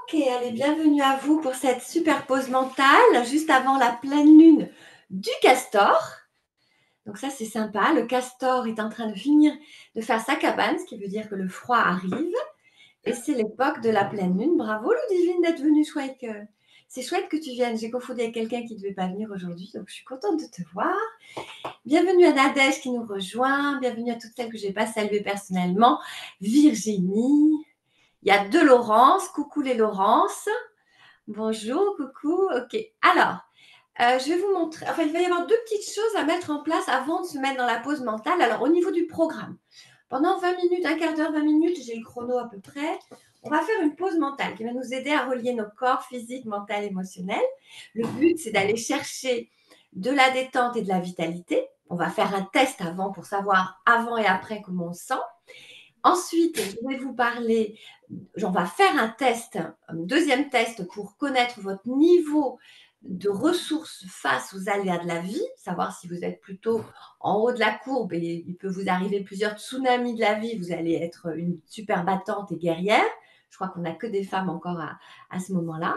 Ok, allez, bienvenue à vous pour cette super pause mentale, juste avant la pleine lune du castor. Donc ça, c'est sympa. Le castor est en train de finir de faire sa cabane, ce qui veut dire que le froid arrive. Et c'est l'époque de la pleine lune. Bravo, Ludivine, d'être venue. Chouette. C'est chouette que tu viennes. J'ai confondu avec quelqu'un qui ne devait pas venir aujourd'hui, donc je suis contente de te voir. Bienvenue à Nadège qui nous rejoint. Bienvenue à toutes celles que je n'ai pas saluées personnellement. Virginie. Il y a deux Laurence. Coucou les Laurence. Bonjour, coucou. Ok. Alors, je vais vous montrer. Enfin, il va y avoir deux petites choses à mettre en place avant de se mettre dans la pause mentale. Alors, au niveau du programme, pendant 20 minutes, un quart d'heure, 20 minutes, j'ai le chrono à peu près. On va faire une pause mentale qui va nous aider à relier nos corps physique, mental, émotionnel. Le but, c'est d'aller chercher de la détente et de la vitalité. On va faire un test avant pour savoir avant et après comment on se sent. Ensuite, je vais vous parler, on va faire un test, un deuxième test pour connaître votre niveau de ressources face aux aléas de la vie, savoir si vous êtes plutôt en haut de la courbe et il peut vous arriver plusieurs tsunamis de la vie, vous allez être une super battante et guerrière. Je crois qu'on n'a que des femmes encore à ce moment-là.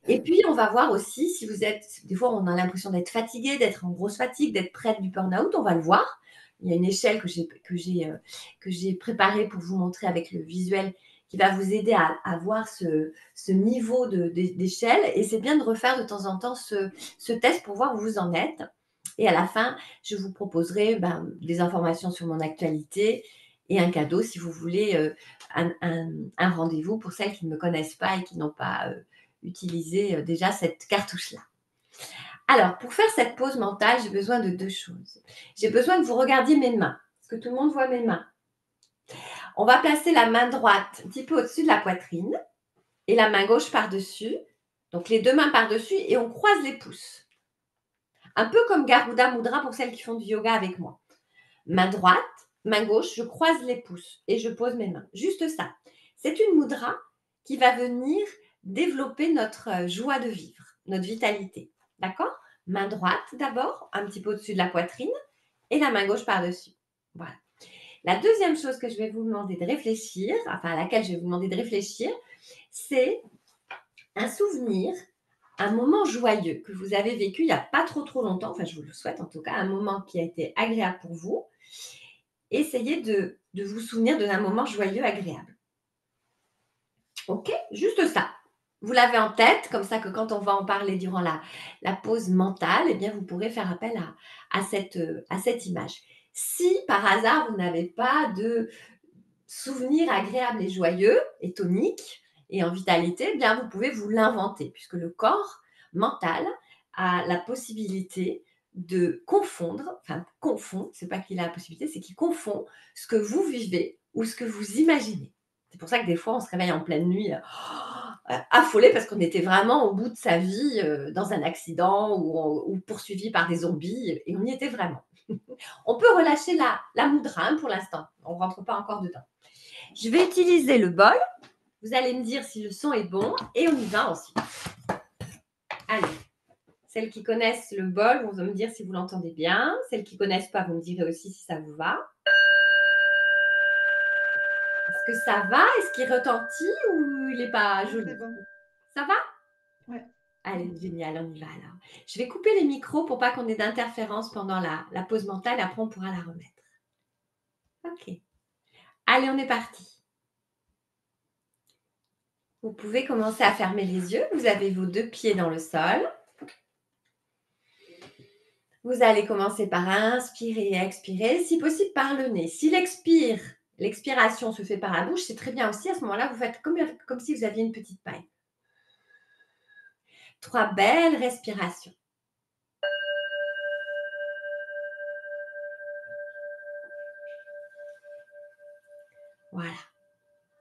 Et puis, on va voir aussi si vous êtes, des fois on a l'impression d'être fatigué, d'être en grosse fatigue, d'être prête du burn-out, on va le voir. Il y a une échelle que j'ai préparée pour vous montrer avec le visuel qui va vous aider à voir ce niveau d'échelle. Et c'est bien de refaire de temps en temps ce test pour voir où vous en êtes. Et à la fin, je vous proposerai des informations sur mon actualité et un cadeau si vous voulez un rendez-vous pour celles qui ne me connaissent pas et qui n'ont pas utilisé déjà cette cartouche-là. Alors, pour faire cette pause mentale, j'ai besoin de deux choses. J'ai besoin que vous regardiez mes mains. Est-ce que tout le monde voit mes mains? On va placer la main droite un petit peu au-dessus de la poitrine et la main gauche par-dessus. Donc, les deux mains par-dessus et on croise les pouces. Un peu comme Garuda Mudra pour celles qui font du yoga avec moi. Main droite, main gauche, je croise les pouces et je pose mes mains. Juste ça. C'est une mudra qui va venir développer notre joie de vivre, notre vitalité. D'accord? Main droite d'abord, un petit peu au-dessus de la poitrine et la main gauche par-dessus. Voilà. La deuxième chose que je vais vous demander de réfléchir, enfin à laquelle je vais vous demander de réfléchir, c'est un souvenir, un moment joyeux que vous avez vécu il n'y a pas trop longtemps, enfin je vous le souhaite en tout cas, un moment qui a été agréable pour vous. Essayez de vous souvenir d'un moment joyeux, agréable. Ok? Juste ça. Vous l'avez en tête, comme ça que quand on va en parler durant la pause mentale, eh bien, vous pourrez faire appel à cette image. Si par hasard, vous n'avez pas de souvenir agréable et joyeux et tonique et en vitalité, eh bien, vous pouvez vous l'inventer puisque le corps mental a la possibilité de confondre, enfin confond, c'est pas qu'il a la possibilité, c'est qu'il confond ce que vous vivez ou ce que vous imaginez. C'est pour ça que des fois, on se réveille en pleine nuit affolé parce qu'on était vraiment au bout de sa vie dans un accident ou poursuivi par des zombies et on y était vraiment. On peut relâcher la mudra pour l'instant. On ne rentre pas encore dedans. Je vais utiliser le bol. Vous allez me dire si le son est bon et on y va ensuite. Allez. Celles qui connaissent le bol vont me dire si vous l'entendez bien. Celles qui ne connaissent pas, vous me direz aussi si ça vous va. Est-ce que ça va? Est-ce qu'il retentit ou il n'est pas joli? C'est bon. Ça va? Ouais. Allez, génial, on y va alors. Je vais couper les micros pour pas qu'on ait d'interférence pendant la pause mentale. Après, on pourra la remettre. Ok. Allez, on est parti. Vous pouvez commencer à fermer les yeux. Vous avez vos deux pieds dans le sol. Vous allez commencer par inspirer et expirer, si possible par le nez. Si l'expiration se fait par la bouche, c'est très bien aussi. À ce moment-là, vous faites comme si vous aviez une petite paille. 3 belles respirations. Voilà.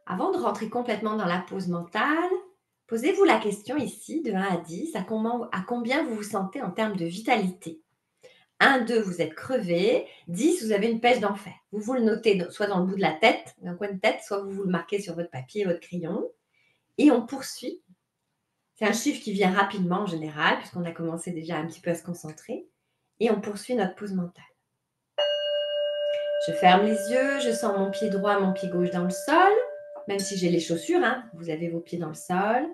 Avant de rentrer complètement dans la pause mentale, posez-vous la question ici, de 1 à 10, à combien vous vous sentez en termes de vitalité. 1, 2, vous êtes crevé. 10, vous avez une pêche d'enfer. Vous le notez soit dans le bout de la tête, dans le coin de tête, soit vous le marquez sur votre papier, votre crayon. Et on poursuit. C'est un chiffre qui vient rapidement en général, puisqu'on a commencé déjà un petit peu à se concentrer. Et on poursuit notre pause mentale. Je ferme les yeux, je sens mon pied droit, mon pied gauche dans le sol. Même si j'ai les chaussures, hein, vous avez vos pieds dans le sol.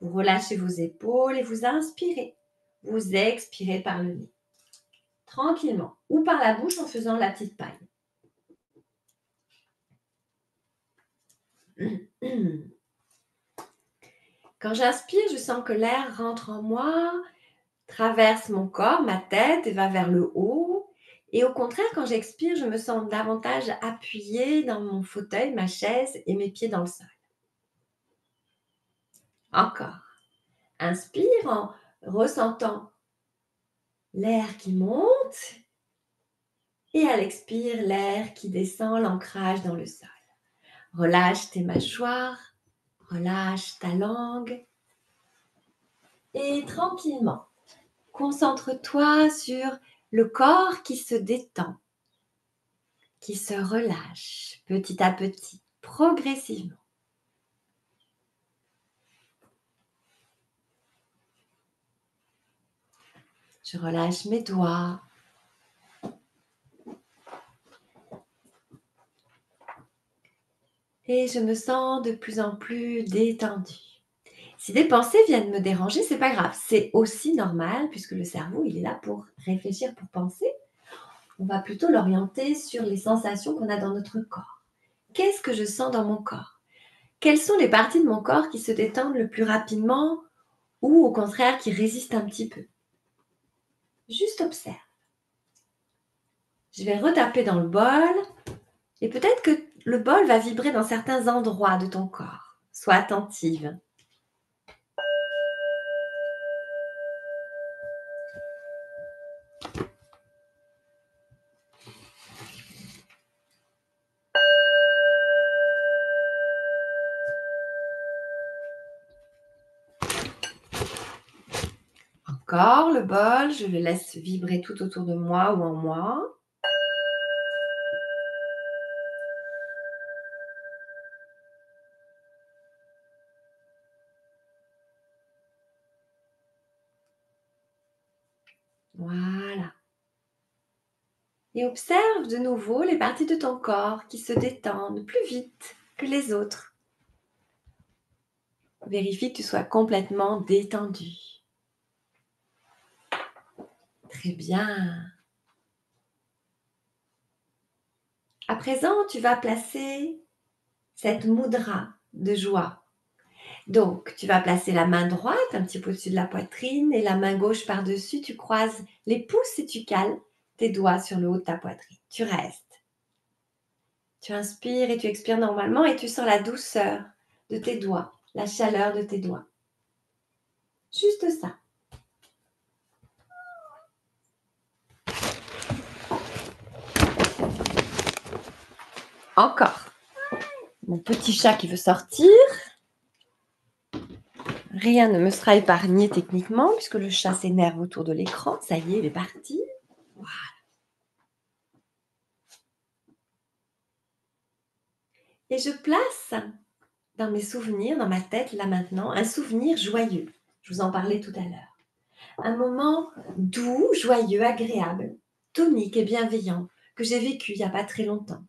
Vous relâchez vos épaules et vous inspirez. Vous expirez par le nez. Tranquillement. Ou par la bouche en faisant la petite paille. Quand j'inspire, je sens que l'air rentre en moi, traverse mon corps, ma tête et va vers le haut. Et au contraire, quand j'expire, je me sens davantage appuyée dans mon fauteuil, ma chaise et mes pieds dans le sol. Encore. Inspire en ressentant l'air qui monte et à l'expire, l'air qui descend, l'ancrage dans le sol. Relâche tes mâchoires, relâche ta langue et tranquillement, concentre-toi sur le corps qui se détend, qui se relâche petit à petit, progressivement. Je relâche mes doigts. Et je me sens de plus en plus détendue. Si des pensées viennent me déranger, c'est pas grave. C'est aussi normal puisque le cerveau, il est là pour réfléchir, pour penser. On va plutôt l'orienter sur les sensations qu'on a dans notre corps. Qu'est-ce que je sens dans mon corps? Quelles sont les parties de mon corps qui se détendent le plus rapidement ou au contraire qui résistent un petit peu? Juste observe. Je vais retaper dans le bol et peut-être que le bol va vibrer dans certains endroits de ton corps. Sois attentive. Encore le bol, je le laisse vibrer tout autour de moi ou en moi. Voilà. Et observe de nouveau les parties de ton corps qui se détendent plus vite que les autres. Vérifie que tu sois complètement détendu. Très bien. À présent, tu vas placer cette mudra de joie. Donc, tu vas placer la main droite un petit peu au-dessus de la poitrine et la main gauche par-dessus. Tu croises les pouces et tu cales tes doigts sur le haut de ta poitrine. Tu restes. Tu inspires et tu expires normalement et tu sens la douceur de tes doigts, la chaleur de tes doigts. Juste ça. Encore. Mon petit chat qui veut sortir. Rien ne me sera épargné techniquement puisque le chat s'énerve autour de l'écran. Ça y est, il est parti. Voilà. Et je place dans mes souvenirs, dans ma tête, là maintenant, un souvenir joyeux. Je vous en parlais tout à l'heure. Un moment doux, joyeux, agréable, tonique et bienveillant que j'ai vécu il n'y a pas très longtemps.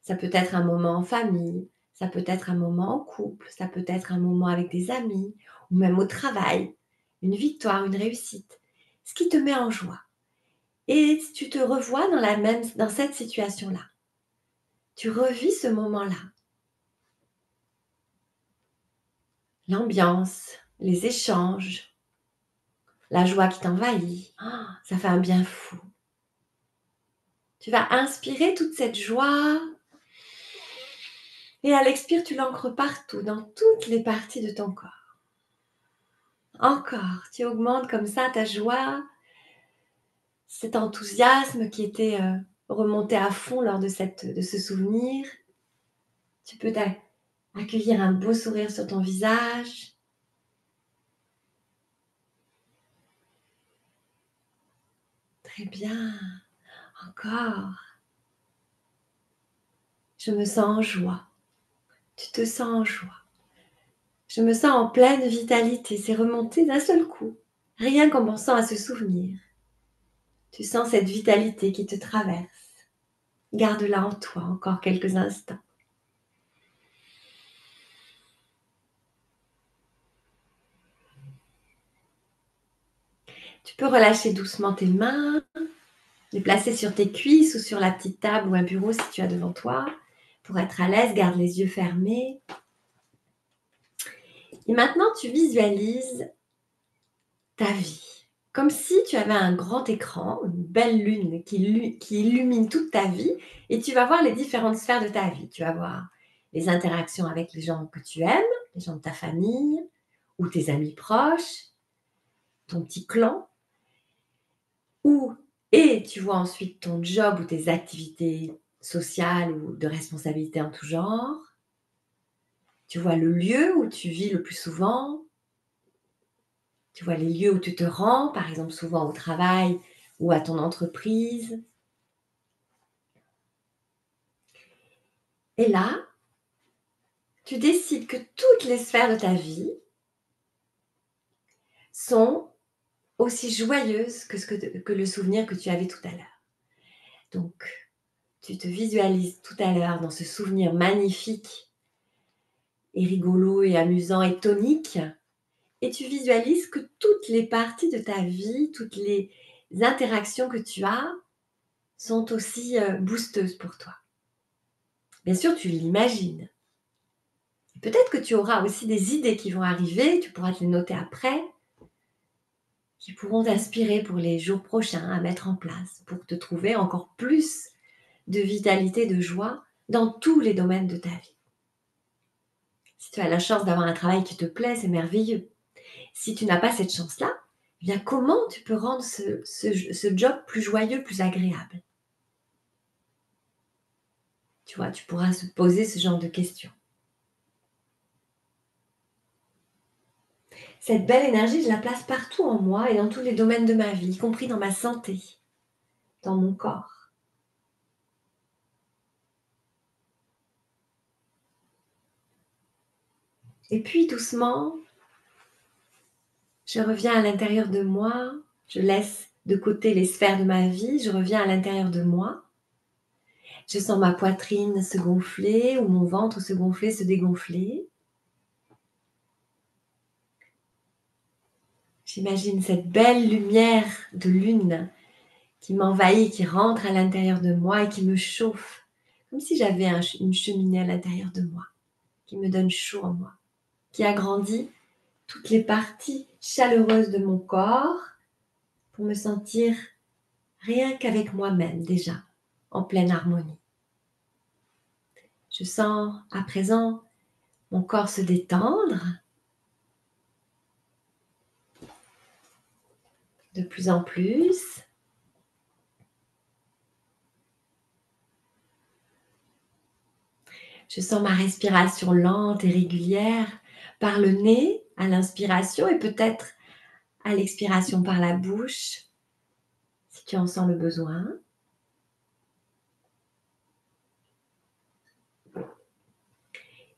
Ça peut être un moment en famille, ça peut être un moment en couple, ça peut être un moment avec des amis ou même au travail, une victoire, une réussite, ce qui te met en joie. Et tu te revois dans cette situation-là. Tu revis ce moment-là. L'ambiance, les échanges, la joie qui t'envahit, ça fait un bien fou. Tu vas inspirer toute cette joie et à l'expire, tu l'ancres partout, dans toutes les parties de ton corps. Encore, tu augmentes comme ça ta joie, cet enthousiasme qui était remonté à fond lors de ce souvenir. Tu peux accueillir un beau sourire sur ton visage. Très bien. Encore. Je me sens en joie. Tu te sens en joie. Je me sens en pleine vitalité. C'est remonté d'un seul coup. Rien qu'en pensant à ce souvenir. Tu sens cette vitalité qui te traverse. Garde-la en toi encore quelques instants. Tu peux relâcher doucement tes mains, les placer sur tes cuisses ou sur la petite table ou un bureau si tu as devant toi. Pour être à l'aise, garde les yeux fermés. Et maintenant, tu visualises ta vie. Comme si tu avais un grand écran, une belle lune qui illumine toute ta vie et tu vas voir les différentes sphères de ta vie. Tu vas voir les interactions avec les gens que tu aimes, les gens de ta famille ou tes amis proches, ton petit clan. Et tu vois ensuite ton job ou tes activités sociales ou de responsabilité en tout genre. Tu vois le lieu où tu vis le plus souvent. Tu vois les lieux où tu te rends, par exemple souvent au travail ou à ton entreprise. Et là, tu décides que toutes les sphères de ta vie sont aussi joyeuses que le souvenir que tu avais tout à l'heure. Donc, tu te visualises tout à l'heure dans ce souvenir magnifique et rigolo et amusant et tonique. Et tu visualises que toutes les parties de ta vie, toutes les interactions que tu as sont aussi boosteuses pour toi. Bien sûr, tu l'imagines. Peut-être que tu auras aussi des idées qui vont arriver, tu pourras te les noter après, qui pourront t'inspirer pour les jours prochains à mettre en place, pour te trouver encore plus de vitalité, de joie dans tous les domaines de ta vie. Si tu as la chance d'avoir un travail qui te plaît, c'est merveilleux. Si tu n'as pas cette chance-là, eh bien comment tu peux rendre ce job plus joyeux, plus agréable? Tu vois, tu pourras se poser ce genre de questions. Cette belle énergie, je la place partout en moi et dans tous les domaines de ma vie, y compris dans ma santé, dans mon corps. Et puis doucement, je reviens à l'intérieur de moi, je laisse de côté les sphères de ma vie, je reviens à l'intérieur de moi. Je sens ma poitrine se gonfler ou mon ventre se gonfler, se dégonfler. J'imagine cette belle lumière de lune qui m'envahit, qui rentre à l'intérieur de moi et qui me chauffe, comme si j'avais une cheminée à l'intérieur de moi, qui me donne chaud en moi, qui agrandit toutes les parties chaleureuses de mon corps pour me sentir rien qu'avec moi-même déjà, en pleine harmonie. Je sens à présent mon corps se détendre de plus en plus. Je sens ma respiration lente et régulière par le nez à l'inspiration et peut-être à l'expiration par la bouche, si tu en sens le besoin.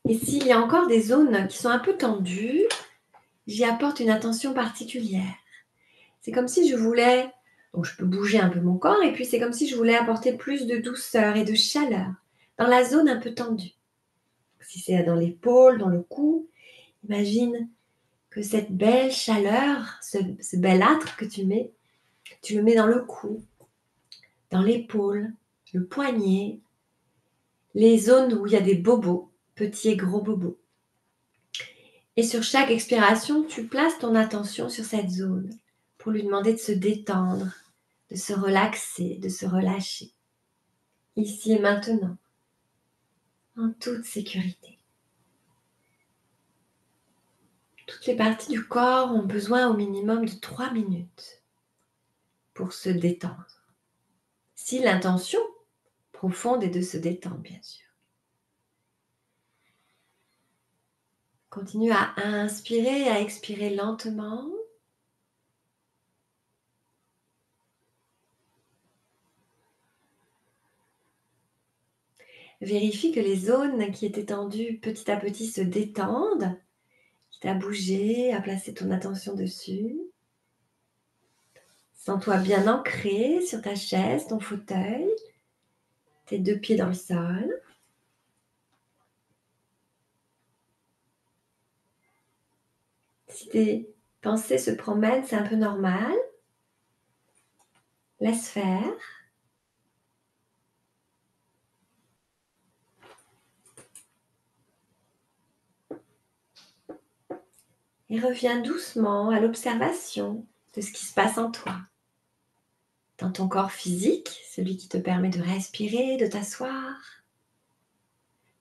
Et s'il y a encore des zones qui sont un peu tendues, j'y apporte une attention particulière. C'est comme si je voulais, donc je peux bouger un peu mon corps, et puis c'est comme si je voulais apporter plus de douceur et de chaleur dans la zone un peu tendue. Si c'est dans l'épaule, dans le cou, imagine que cette belle chaleur, ce bel âtre que tu mets, tu le mets dans le cou, dans l'épaule, le poignet, les zones où il y a des bobos, petits et gros bobos. Et sur chaque expiration, tu places ton attention sur cette zone pour lui demander de se détendre, de se relaxer, de se relâcher. Ici et maintenant, en toute sécurité. Toutes les parties du corps ont besoin au minimum de 3 minutes pour se détendre. Si l'intention profonde est de se détendre, bien sûr. Continue à inspirer et à expirer lentement. Vérifie que les zones qui étaient tendues petit à petit se détendent. Quitte à bouger, à placer ton attention dessus. Sens-toi bien ancré sur ta chaise, ton fauteuil, tes 2 pieds dans le sol. Si tes pensées se promènent, c'est un peu normal. Laisse faire. Et reviens doucement à l'observation de ce qui se passe en toi. Dans ton corps physique, celui qui te permet de respirer, de t'asseoir.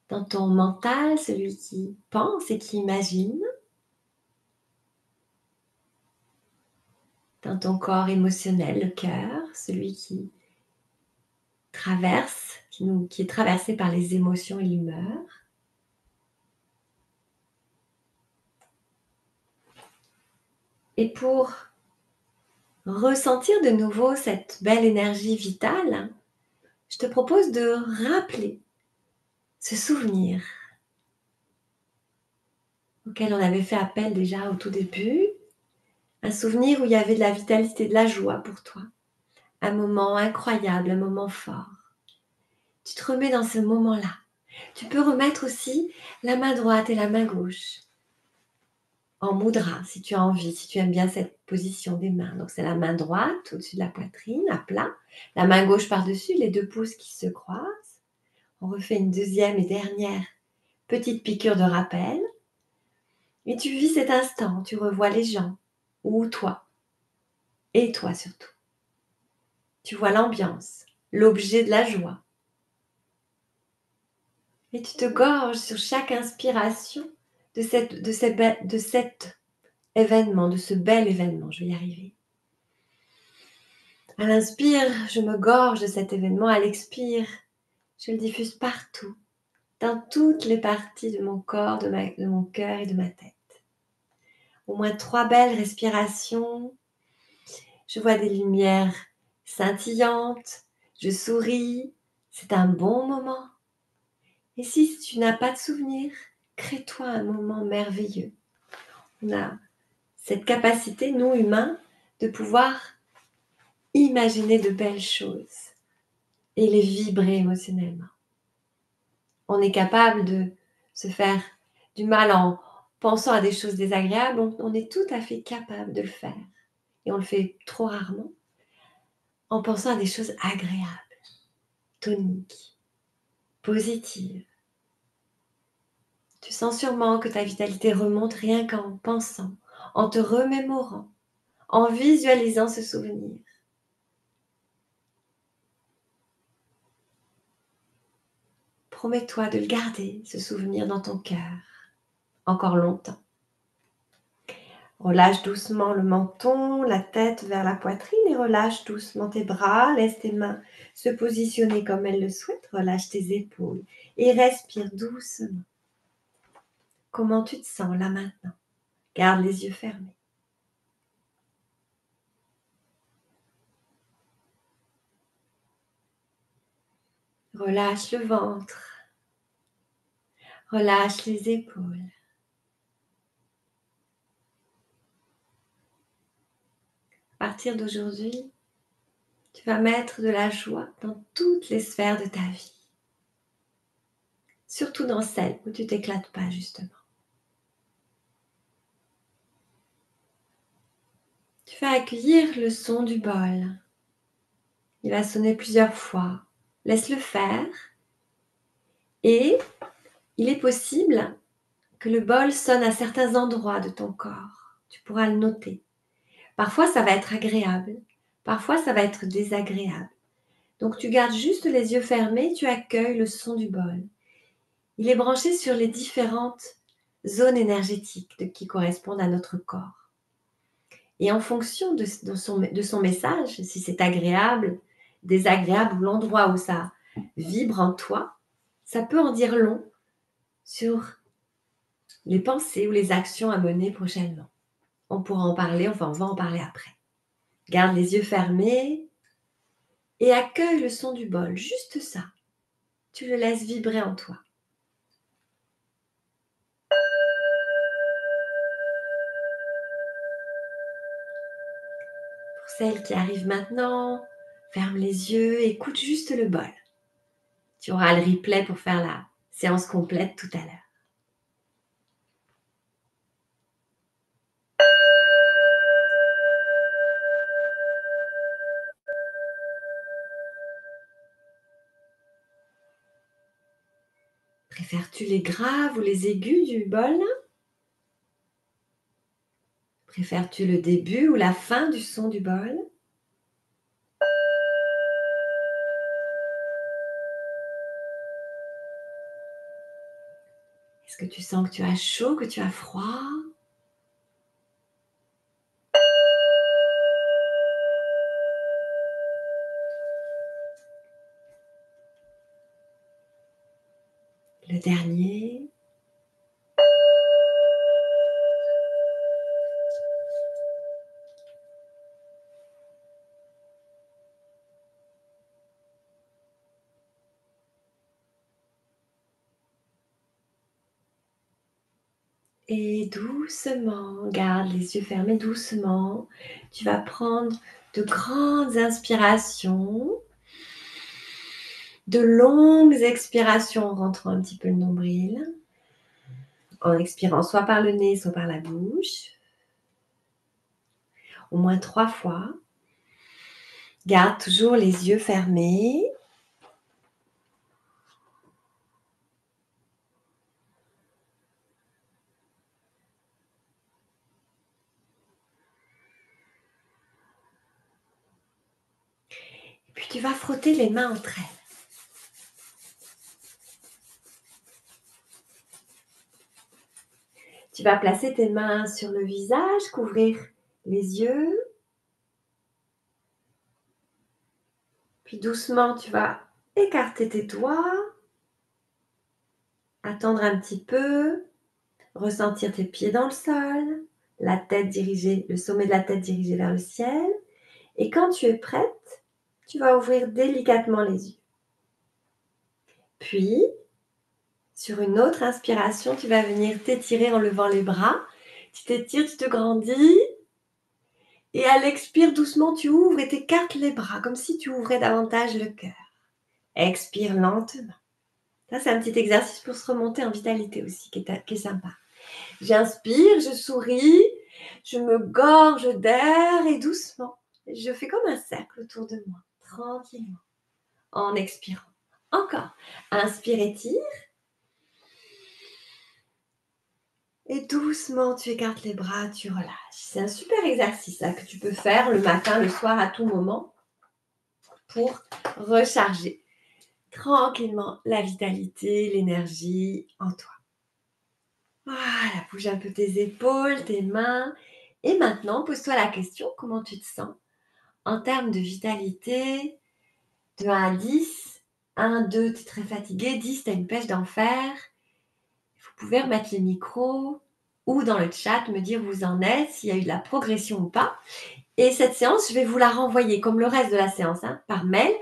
Dans ton mental, celui qui pense et qui imagine. Dans ton corps émotionnel, le cœur, celui qui traverse, qui est traversé par les émotions et l'humeur. Et pour ressentir de nouveau cette belle énergie vitale, je te propose de rappeler ce souvenir auquel on avait fait appel déjà au tout début, un souvenir où il y avait de la vitalité, de la joie pour toi, un moment incroyable, un moment fort. Tu te remets dans ce moment-là. Tu peux remettre aussi la main droite et la main gauche en mudra, si tu as envie, si tu aimes bien cette position des mains. Donc c'est la main droite au-dessus de la poitrine, à plat, la main gauche par-dessus, les deux pouces qui se croisent. On refait une deuxième et dernière petite piqûre de rappel. Et tu vis cet instant, tu revois les gens, ou toi, et toi surtout. Tu vois l'ambiance, l'objet de la joie. Et tu te gorges sur chaque inspiration de cet événement, de ce bel événement. Je vais y arriver. À l'inspire, je me gorge de cet événement. À l'expire, je le diffuse partout, dans toutes les parties de mon corps, de mon cœur et de ma tête. Au moins 3 belles respirations. Je vois des lumières scintillantes. Je souris. C'est un bon moment. Et si tu n'as pas de souvenir, crée-toi un moment merveilleux. On a cette capacité, nous humains, de pouvoir imaginer de belles choses et les vibrer émotionnellement. On est capable de se faire du mal en pensant à des choses désagréables. On est tout à fait capable de le faire. Et on le fait trop rarement en pensant à des choses agréables, toniques, positives. Tu sens sûrement que ta vitalité remonte rien qu'en pensant, en te remémorant, en visualisant ce souvenir. Promets-toi de le garder, ce souvenir dans ton cœur, encore longtemps. Relâche doucement le menton, la tête vers la poitrine et relâche doucement tes bras. Laisse tes mains se positionner comme elles le souhaitent. Relâche tes épaules et respire doucement. Comment tu te sens là maintenant? Garde les yeux fermés. Relâche le ventre. Relâche les épaules. À partir d'aujourd'hui, tu vas mettre de la joie dans toutes les sphères de ta vie. Surtout dans celles où tu t'éclates pas justement. Tu vas accueillir le son du bol. Il va sonner plusieurs fois. Laisse-le faire. Et il est possible que le bol sonne à certains endroits de ton corps. Tu pourras le noter. Parfois, ça va être agréable. Parfois, ça va être désagréable. Donc, tu gardes juste les yeux fermés, tu accueilles le son du bol. Il est branché sur les différentes zones énergétiques qui correspondent à notre corps. Et en fonction de son message, si c'est agréable, désagréable ou l'endroit où ça vibre en toi, ça peut en dire long sur les pensées ou les actions à mener prochainement. On pourra en parler, enfin on va en parler après. Garde les yeux fermés et accueille le son du bol, juste ça. Tu le laisses vibrer en toi. Pour celles qui arrivent maintenant, ferme les yeux, écoute juste le bol. Tu auras le replay pour faire la séance complète tout à l'heure. Préfères-tu les graves ou les aigus du bol? Préfères-tu le début ou la fin du son du bol? Est-ce que tu sens que tu as chaud, que tu as froid? Le dernier. Et doucement, garde les yeux fermés doucement. Tu vas prendre de grandes inspirations, de longues expirations en rentrant un petit peu le nombril, en expirant soit par le nez, soit par la bouche, au moins 3 fois. Garde toujours les yeux fermés. Et puis tu vas frotter les mains entre elles. Tu vas placer tes mains sur le visage, couvrir les yeux. Puis doucement, tu vas écarter tes doigts, attendre un petit peu, ressentir tes pieds dans le sol, la tête dirigée, le sommet de la tête dirigé vers le ciel. Et quand tu es prête, tu vas ouvrir délicatement les yeux. Puis, sur une autre inspiration, tu vas venir t'étirer en levant les bras. Tu t'étires, tu te grandis. Et à l'expire, doucement, tu ouvres et t'écartes les bras, comme si tu ouvrais davantage le cœur. Expire lentement. Ça, c'est un petit exercice pour se remonter en vitalité aussi, qui est sympa. J'inspire, je souris, je me gorge d'air et doucement, je fais comme un cercle autour de moi, tranquillement, en expirant. Encore. Inspire, étire. Et doucement, tu écartes les bras, tu relâches. C'est un super exercice là, que tu peux faire le matin, le soir, à tout moment, pour recharger tranquillement la vitalité, l'énergie en toi. Voilà, bouge un peu tes épaules, tes mains. Et maintenant, pose-toi la question, comment tu te sens en termes de vitalité, de 1 à 10. 1, 2, tu es très fatigué. 10, tu as une pêche d'enfer. Vous pouvez remettre les micros ou dans le chat me dire où vous en êtes, s'il y a eu de la progression ou pas. Et cette séance, je vais vous la renvoyer, comme le reste de la séance, par mail.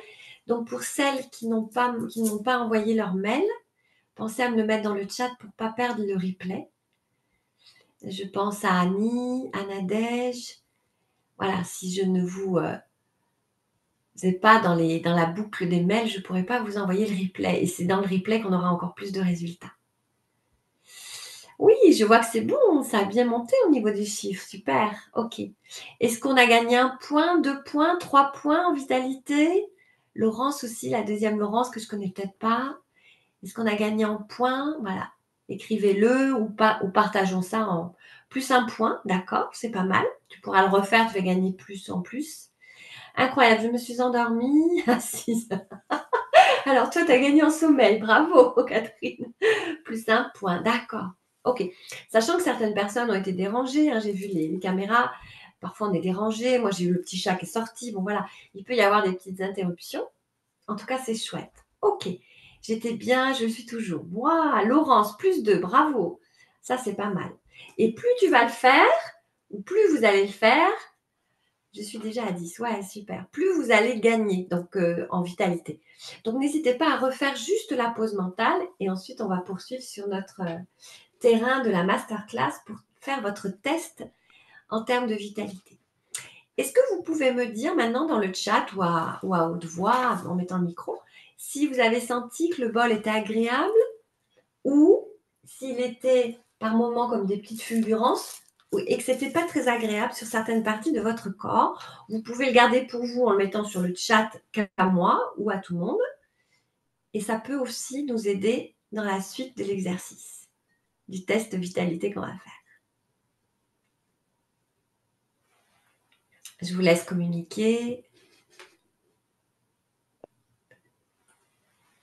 Donc, pour celles qui n'ont pas envoyé leur mail, pensez à me le mettre dans le chat pour ne pas perdre le replay. Je pense à Annie, à Nadège. Voilà, si je ne vous êtes pas dans la boucle des mails, je ne pourrai pas vous envoyer le replay. Et c'est dans le replay qu'on aura encore plus de résultats. Oui, je vois que c'est bon, ça a bien monté au niveau des chiffres. Super, ok. Est-ce qu'on a gagné 1 point, 2 points, 3 points en vitalité? Laurence aussi, la deuxième Laurence que je ne connais peut-être pas. Est-ce qu'on a gagné en points? Voilà. Écrivez-le ou partageons ça en plus 1 point. D'accord, c'est pas mal. Tu pourras le refaire, tu vas gagner plus en plus. Incroyable, je me suis endormie à 6 heures. Alors toi, tu as gagné en sommeil. Bravo, Catherine. Plus 1 point. D'accord. Ok. Sachant que certaines personnes ont été dérangées. J'ai vu les caméras. Parfois, on est dérangé. Moi, j'ai eu le petit chat qui est sorti. Bon, voilà. Il peut y avoir des petites interruptions. En tout cas, c'est chouette. Ok. J'étais bien, je le suis toujours. Waouh, Laurence, plus 2, bravo. Ça, c'est pas mal. Et plus tu vas le faire, ou plus vous allez le faire, je suis déjà à 10, ouais, super. Plus vous allez gagner donc en vitalité. Donc, n'hésitez pas à refaire juste la pause mentale et ensuite, on va poursuivre sur notre terrain de la masterclass pour faire votre test en termes de vitalité. Est-ce que vous pouvez me dire maintenant dans le chat ou à haute voix en mettant le micro si vous avez senti que le bol était agréable ou s'il était par moments comme des petites fulgurances et que ce n'était pas très agréable sur certaines parties de votre corps? Vous pouvez le garder pour vous en le mettant sur le chat qu'à moi ou à tout le monde. Et ça peut aussi nous aider dans la suite de l'exercice, du test vitalité qu'on va faire. Je vous laisse communiquer.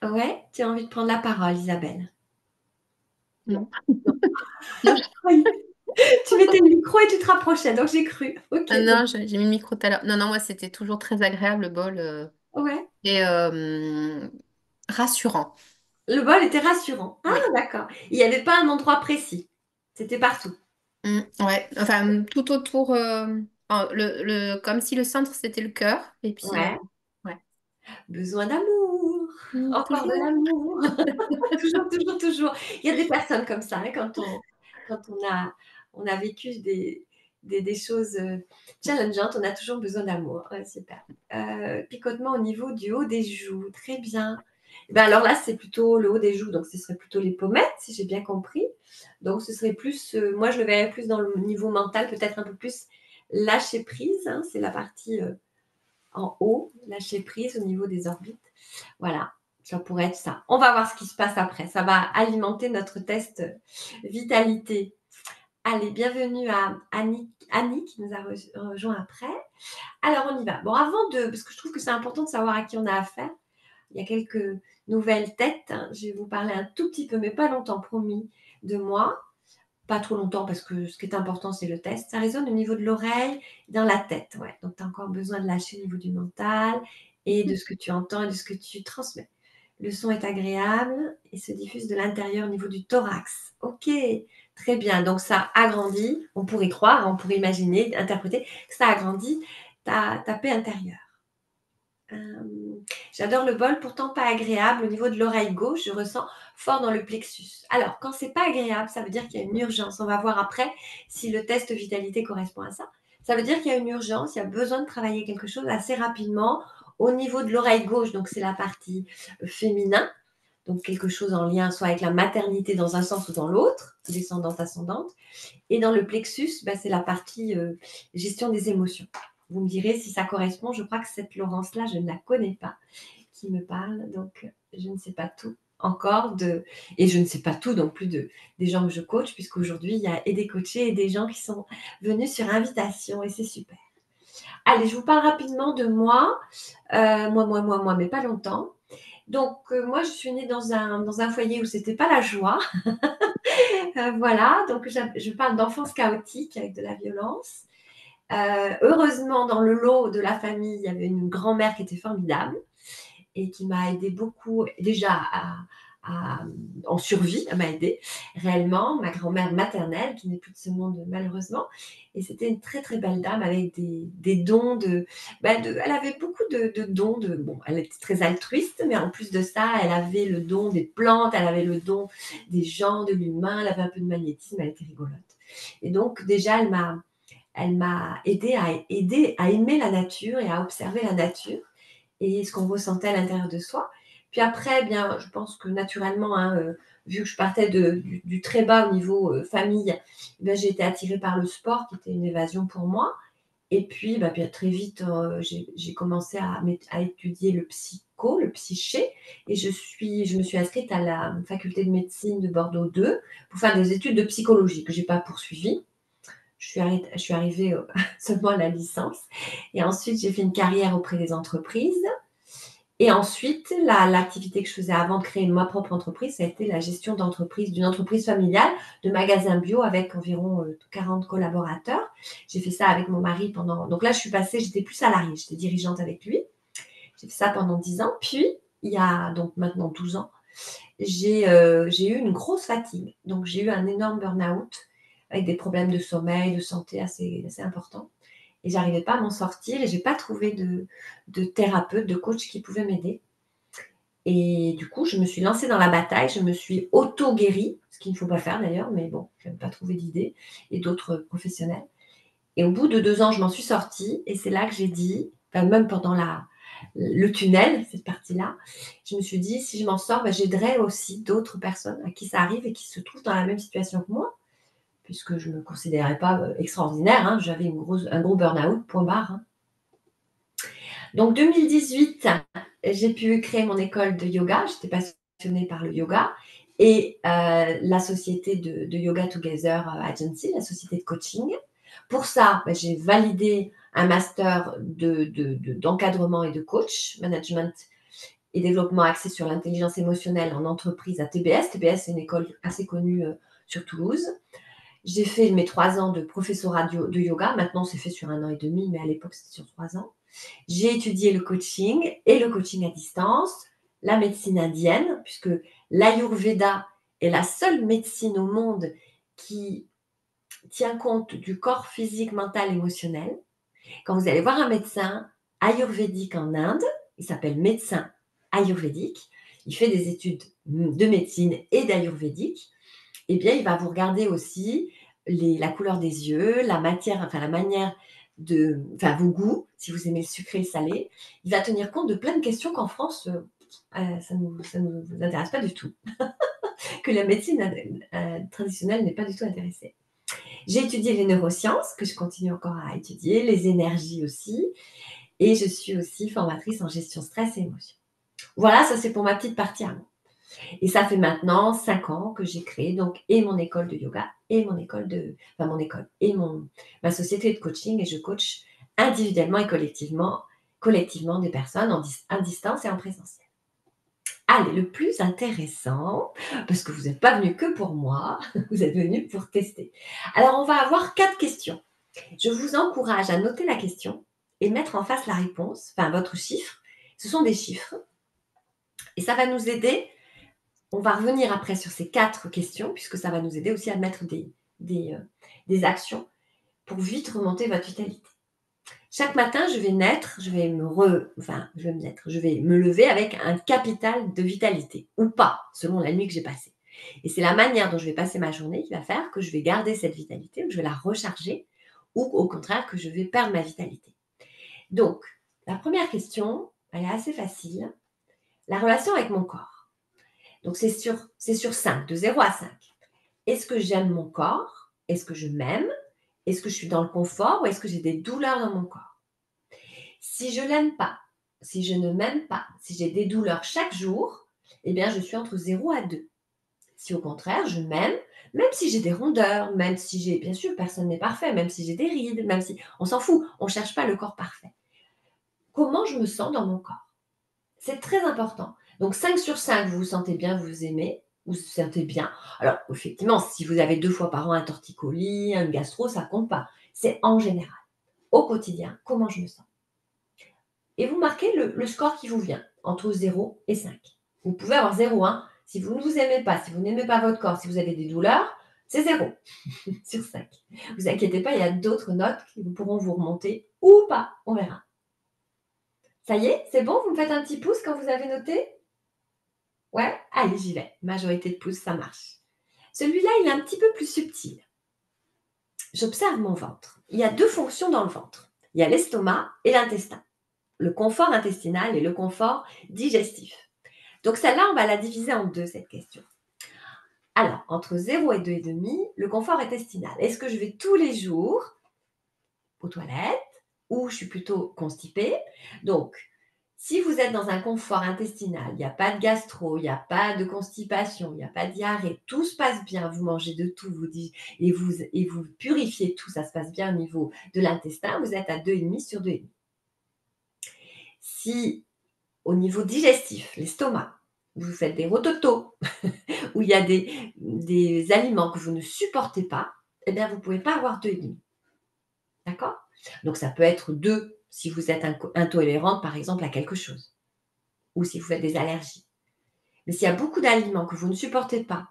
Ouais, tu as envie de prendre la parole, Isabelle? Non. Non. Non, Oui. Tu mettais le micro et tu te rapprochais, donc j'ai cru. Ok. non, j'ai mis le micro tout à l'heure. Non, non, moi, c'était toujours très agréable, le bol. Ouais. Et rassurant. Le bol était rassurant. Ah, Oui. d'accord. Il n'y avait pas un endroit précis. C'était partout. Ouais. Enfin, tout autour, comme si le centre, c'était le cœur. Et puis, Ouais. ouais. Besoin d'amour. Encore de Toujours. l'amour. Toujours, toujours, toujours. Il y a des personnes comme ça, hein, quand on a vécu des choses challengeantes, on a toujours besoin d'amour. Ouais, super. Picotement au niveau du haut des joues. Très bien. Ben alors là, c'est plutôt le haut des joues, donc ce serait plutôt les pommettes, si j'ai bien compris. Donc ce serait plus, moi je le verrais plus dans le niveau mental, peut-être un peu plus lâcher prise. Hein, c'est la partie en haut, lâcher prise au niveau des orbites. Voilà, ça pourrait être ça. On va voir ce qui se passe après. Ça va alimenter notre test vitalité. Allez, bienvenue à Annie qui nous a rejoint après. Alors, on y va. Bon, parce que je trouve que c'est important de savoir à qui on a affaire. Il y a quelques nouvelles têtes. Je vais vous parler un tout petit peu, mais pas longtemps, promis, de moi. Pas trop longtemps parce que ce qui est important, c'est le test. Ça résonne au niveau de l'oreille, dans la tête. Ouais. Donc, tu as encore besoin de lâcher au niveau du mental et de ce que tu entends et de ce que tu transmets. Le son est agréable et se diffuse de l'intérieur au niveau du thorax. Ok, très bien. Donc, ça agrandit, on pourrait croire, on pourrait imaginer, interpréter que ça agrandit ta paix intérieure. J'adore le bol, pourtant pas agréable au niveau de l'oreille gauche. Je ressens fort dans le plexus. Alors, quand c'est pas agréable, ça veut dire qu'il y a une urgence. On va voir après si le test vitalité correspond à ça. Ça veut dire qu'il y a une urgence, il y a besoin de travailler quelque chose assez rapidement au niveau de l'oreille gauche. Donc, c'est la partie féminin. Donc, quelque chose en lien soit avec la maternité dans un sens ou dans l'autre, descendante, ascendante. Et dans le plexus, c'est la partie gestion des émotions. Vous me direz si ça correspond. Je crois que cette Laurence-là, je ne la connais pas, qui me parle. Donc, je ne sais pas tout encore et je ne sais pas tout non plus des gens que je coach, puisqu'aujourd'hui, il y a et des coachés et des gens qui sont venus sur invitation et c'est super. Allez, je vous parle rapidement de moi. Moi, mais pas longtemps. Donc, moi, je suis née dans un foyer où c'était pas la joie. Voilà, donc je parle d'enfance chaotique avec de la violence. Heureusement, dans le lot de la famille, il y avait une grand-mère qui était formidable et qui m'a aidé beaucoup déjà en survie, elle m'a aidé réellement, ma grand-mère maternelle qui n'est plus de ce monde malheureusement. Et c'était une très très belle dame avec des dons elle avait beaucoup de dons. Bon, elle était très altruiste, mais en plus de ça, elle avait le don des plantes, elle avait le don des gens, de l'humain, elle avait un peu de magnétisme, elle était rigolote. Et donc déjà, elle m'a aidé à aimer la nature et à observer la nature et ce qu'on ressentait à l'intérieur de soi. Puis après, bien, je pense que naturellement, hein, vu que je partais du très bas au niveau famille, j'ai été attirée par le sport qui était une évasion pour moi. Et puis, bien, très vite, j'ai commencé à étudier le psyché, et je me suis inscrite à la faculté de médecine de Bordeaux 2 pour faire des études de psychologie que je n'ai pas poursuivies. Je suis arrivée seulement à la licence. Et ensuite, j'ai fait une carrière auprès des entreprises. Et ensuite, l'activité que je faisais avant de créer ma propre entreprise, ça a été la gestion d'une entreprise familiale, de magasins bio avec environ 40 collaborateurs. J'ai fait ça avec mon mari pendant. Donc là, j'étais plus salariée, j'étais dirigeante avec lui. J'ai fait ça pendant 10 ans. Puis, il y a donc maintenant 12 ans, j'ai eu une grosse fatigue. Donc, j'ai eu un énorme burn-out avec des problèmes de sommeil, de santé assez importants. Et j'arrivais pas à m'en sortir et j'ai pas trouvé de thérapeute, de coach qui pouvait m'aider. Et du coup, je me suis lancée dans la bataille, je me suis auto-guérie, ce qu'il ne faut pas faire d'ailleurs, mais bon, je n'avais pas trouvé d'idée, et d'autres professionnels. Et au bout de 2 ans, je m'en suis sortie et c'est là que j'ai dit, même pendant le tunnel, cette partie-là, je me suis dit, si je m'en sors, j'aiderai aussi d'autres personnes à qui ça arrive et qui se trouvent dans la même situation que moi, puisque je ne me considérais pas extraordinaire, hein, j'avais un gros burn-out, point barre. Hein. Donc 2018, j'ai pu créer mon école de yoga, j'étais passionnée par le yoga, et la société de Yoga Together Agency, la société de coaching. Pour ça, j'ai validé un master d'encadrement et de coach, management et développement axé sur l'intelligence émotionnelle en entreprise à TBS. TBS, c'est une école assez connue sur Toulouse. J'ai fait mes 3 ans de professorat de yoga. Maintenant, c'est fait sur 1 an et demi, mais à l'époque, c'était sur 3 ans. J'ai étudié le coaching et le coaching à distance, la médecine indienne, puisque l'Ayurveda est la seule médecine au monde qui tient compte du corps physique, mental, émotionnel. Quand vous allez voir un médecin ayurvédique en Inde, il s'appelle médecin ayurvédique, il fait des études de médecine et d'ayurvédique, eh bien, il va vous regarder aussi la couleur des yeux, la manière vos goûts, si vous aimez le sucré et le salé. Il va tenir compte de plein de questions qu'en France, ça ne nous intéresse pas du tout, que la médecine traditionnelle n'est pas du tout intéressée. J'ai étudié les neurosciences, que je continue encore à étudier, les énergies aussi, et je suis aussi formatrice en gestion stress et émotion. Voilà, ça c'est pour ma petite partie à moi. Et ça fait maintenant 5 ans que j'ai créé donc et mon école de yoga et ma société de coaching, et je coach individuellement et collectivement des personnes à distance et en présentiel. Allez, le plus intéressant, parce que vous n'êtes pas venu que pour moi, vous êtes venu pour tester. Alors, on va avoir 4 questions. Je vous encourage à noter la question et mettre en face la réponse, enfin votre chiffre. Ce sont des chiffres et ça va nous aider. On va revenir après sur ces 4 questions, puisque ça va nous aider aussi à mettre des actions pour vite remonter votre vitalité. Chaque matin, je vais me lever avec un capital de vitalité, ou pas, selon la nuit que j'ai passée. Et c'est la manière dont je vais passer ma journée qui va faire que je vais garder cette vitalité, ou que je vais la recharger, ou au contraire que je vais perdre ma vitalité. Donc, la première question, elle est assez facile. La relation avec mon corps. Donc, c'est sur 5, de 0 à 5. Est-ce que j'aime mon corps? Est-ce que je m'aime? Est-ce que je suis dans le confort ou est-ce que j'ai des douleurs dans mon corps? Si je l'aime pas, si je ne m'aime pas, si j'ai des douleurs chaque jour, eh bien, je suis entre 0 à 2. Si au contraire, je m'aime, même si j'ai des rondeurs, même si bien sûr, personne n'est parfait, même si j'ai des rides, même si, on s'en fout, on ne cherche pas le corps parfait. Comment je me sens dans mon corps? C'est très important. Donc 5 sur 5, vous vous sentez bien, vous vous aimez, vous vous sentez bien. Alors effectivement, si vous avez 2 fois par an un torticolis, une gastro, ça compte pas. C'est en général. Au quotidien, comment je me sens? Et vous marquez le score qui vous vient, entre 0 et 5. Vous pouvez avoir 0, hein. Si vous ne vous aimez pas, si vous n'aimez pas votre corps, si vous avez des douleurs, c'est 0 sur 5. Vous inquiétez pas, il y a d'autres notes qui pourront vous remonter ou pas, on verra. Ça y est, c'est bon? Vous me faites un petit pouce quand vous avez noté? Ouais? Allez, j'y vais. Majorité de pouces, ça marche. Celui-là, il est un petit peu plus subtil. J'observe mon ventre. Il y a 2 fonctions dans le ventre. Il y a l'estomac et l'intestin. Le confort intestinal et le confort digestif. Donc celle-là, on va la diviser en 2, cette question. Alors, entre 0 et 2,5, le confort intestinal. Est-ce que je vais tous les jours aux toilettes ou je suis plutôt constipée? Donc, si vous êtes dans un confort intestinal, il n'y a pas de gastro, il n'y a pas de constipation, il n'y a pas de diarrhée, tout se passe bien, vous mangez de tout, et vous purifiez tout, ça se passe bien au niveau de l'intestin, vous êtes à 2,5 sur 2,5. Si au niveau digestif, l'estomac, vous faites des rototos, où il y a des aliments que vous ne supportez pas, eh bien vous ne pouvez pas avoir 2,5. D'accord? Donc ça peut être 2 si vous êtes intolérante, par exemple, à quelque chose, ou si vous faites des allergies. Mais s'il y a beaucoup d'aliments que vous ne supportez pas,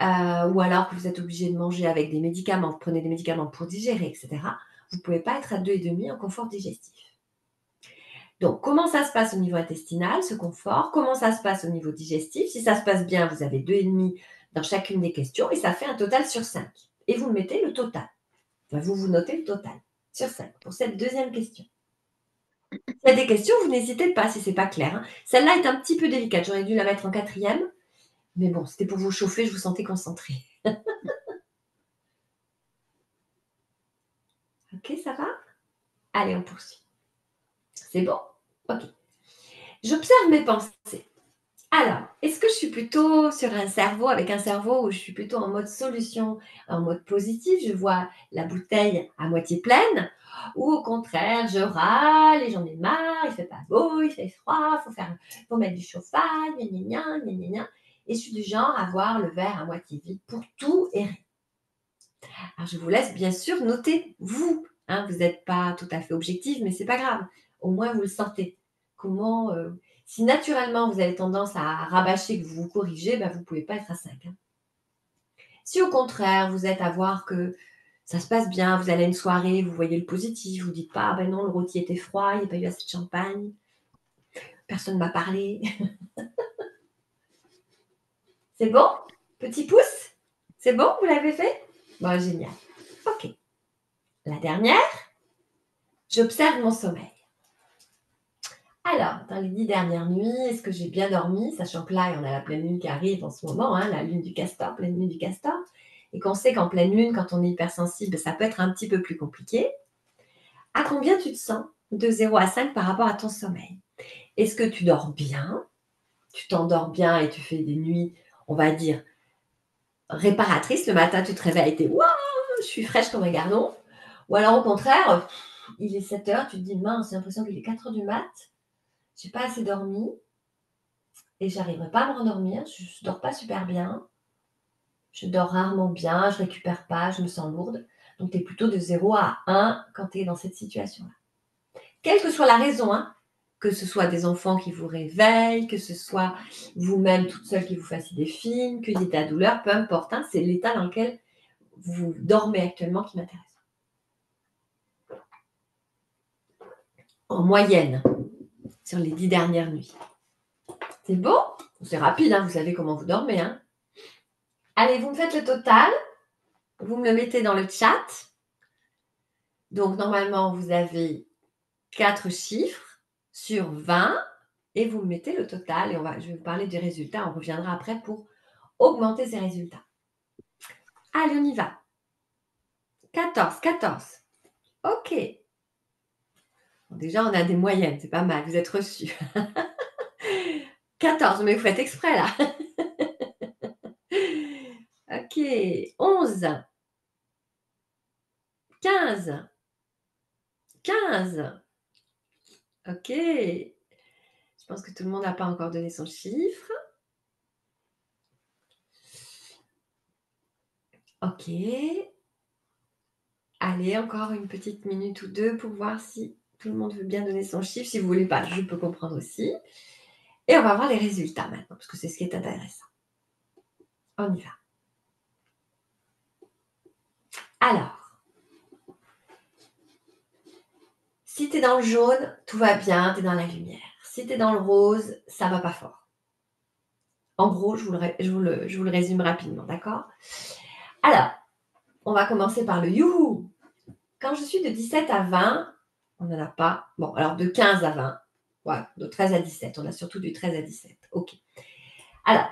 ou alors que vous êtes obligé de manger avec des médicaments, vous prenez des médicaments pour digérer, etc., vous ne pouvez pas être à 2,5 en confort digestif. Donc, comment ça se passe au niveau intestinal, ce confort? Comment ça se passe au niveau digestif? Si ça se passe bien, vous avez 2,5 dans chacune des questions et ça fait un total sur 5. Et vous mettez le total. Enfin, vous notez le total sur 5 pour cette deuxième question. S'il y a des questions, vous n'hésitez pas si ce n'est pas clair. Hein. Celle-là est un petit peu délicate. J'aurais dû la mettre en 4e. Mais bon, c'était pour vous chauffer, je vous sentais concentré. Ok, ça va? Allez, on poursuit. C'est bon? Ok. J'observe mes pensées. Alors, est-ce que je suis plutôt sur un cerveau avec un cerveau où je suis plutôt en mode solution, en mode positif, je vois la bouteille à moitié pleine, ou au contraire, je râle et j'en ai marre, il fait pas beau, il fait froid, faut mettre du chauffage, gna gna gna, gna gna gna. Et je suis du genre à voir le verre à moitié vide pour tout et rien. Alors, je vous laisse bien sûr noter, vous, hein, vous n'êtes pas tout à fait objectif, mais c'est pas grave. Au moins, vous le sentez. Comment, si naturellement vous avez tendance à rabâcher, que vous vous corrigez, ben, vous ne pouvez pas être à 5. Hein. Si au contraire, vous êtes à voir que ça se passe bien, vous allez à une soirée, vous voyez le positif, vous dites pas, ah ben non, le rôti était froid, il n'y a pas eu assez de champagne, personne ne m'a parlé. C'est bon? Petit pouce? C'est bon? Vous l'avez fait? Bon, génial. Ok. La dernière, j'observe mon sommeil. Alors, dans les 10 dernières nuits, est-ce que j'ai bien dormi? Sachant que là, on a la pleine lune qui arrive en ce moment, hein, la lune du castor, pleine lune du castor. Et qu'on sait qu'en pleine lune, quand on est hypersensible, ça peut être un petit peu plus compliqué. À combien tu te sens de 0 à 5 par rapport à ton sommeil? Est-ce que tu dors bien? Tu t'endors bien et tu fais des nuits, on va dire, réparatrices. Le matin, tu te réveilles et tu es waouh, je suis fraîche comme un gardon. Ou alors, au contraire, il est 7 heures, tu te dis mince, j'ai l'impression qu'il est 4 heures du mat, j'ai pas assez dormi. Et j'arriverai pas à me rendormir, je ne dors pas super bien, je dors rarement bien, je récupère pas, je me sens lourde. Donc tu es plutôt de 0 à 1 quand tu es dans cette situation-là. Quelle que soit la raison, hein, que ce soit des enfants qui vous réveillent, que ce soit vous-même toute seule qui vous fassiez des films, qu'il y ait de la douleur, peu importe, hein, c'est l'état dans lequel vous dormez actuellement qui m'intéresse. En moyenne, sur les 10 dernières nuits. C'est bon? C'est rapide, hein, vous savez comment vous dormez. Hein. Allez, vous me faites le total. Vous me le mettez dans le chat. Donc, normalement, vous avez 4 chiffres sur 20 et vous me mettez le total. Et je vais vous parler du résultat. On reviendra après pour augmenter ces résultats. Allez, on y va. 14, 14. OK. Bon, déjà, on a des moyennes. C'est pas mal. Vous êtes reçus. 14, mais vous faites exprès là. OK. 11. 15. 15. OK. Je pense que tout le monde n'a pas encore donné son chiffre. OK. Allez, encore une petite minute ou deux pour voir si tout le monde veut bien donner son chiffre. Si vous ne voulez pas, je peux comprendre aussi. Et on va voir les résultats maintenant, parce que c'est ce qui est intéressant. On y va. Alors, si tu es dans le jaune, tout va bien, tu es dans la lumière. Si tu es dans le rose, ça va pas fort. En gros, je vous le résume rapidement, d'accord? Alors, on va commencer par le youhou. Quand je suis de 17 à 20, on n'en a pas. Bon, alors de 15 à 20, ouais, de 13 à 17. On a surtout du 13 à 17. OK. Alors,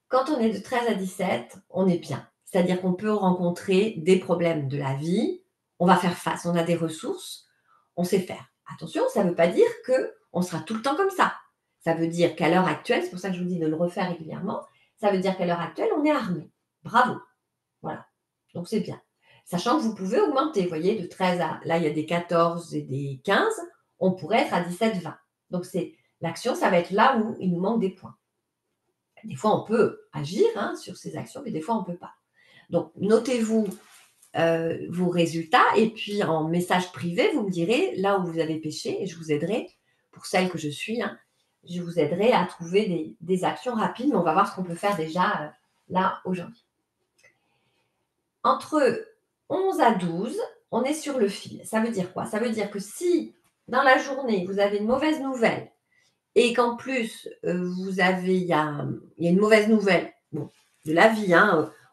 quand on est de 13 à 17, on est bien. C'est-à-dire qu'on peut rencontrer des problèmes de la vie, on va faire face, on a des ressources, on sait faire. Attention, ça ne veut pas dire qu'on sera tout le temps comme ça. Ça veut dire qu'à l'heure actuelle, c'est pour ça que je vous dis de le refaire régulièrement, ça veut dire qu'à l'heure actuelle, on est armé. Bravo. Voilà. Donc c'est bien. Sachant que vous pouvez augmenter, vous voyez, de 13 à, là il y a des 14 et des 15, on pourrait être à 17, 20. Donc l'action, ça va être là où il nous manque des points. Des fois, on peut agir sur ces actions, mais des fois, on ne peut pas. Donc, notez-vous vos résultats et puis en message privé, vous me direz là où vous avez pêché et je vous aiderai, pour celle que je suis, je vous aiderai à trouver des actions rapides, mais on va voir ce qu'on peut faire déjà là aujourd'hui. Entre 11 à 12, on est sur le fil. Ça veut dire quoi? Ça veut dire que si dans la journée, vous avez une mauvaise nouvelle et qu'en plus, il y a une mauvaise nouvelle de la vie,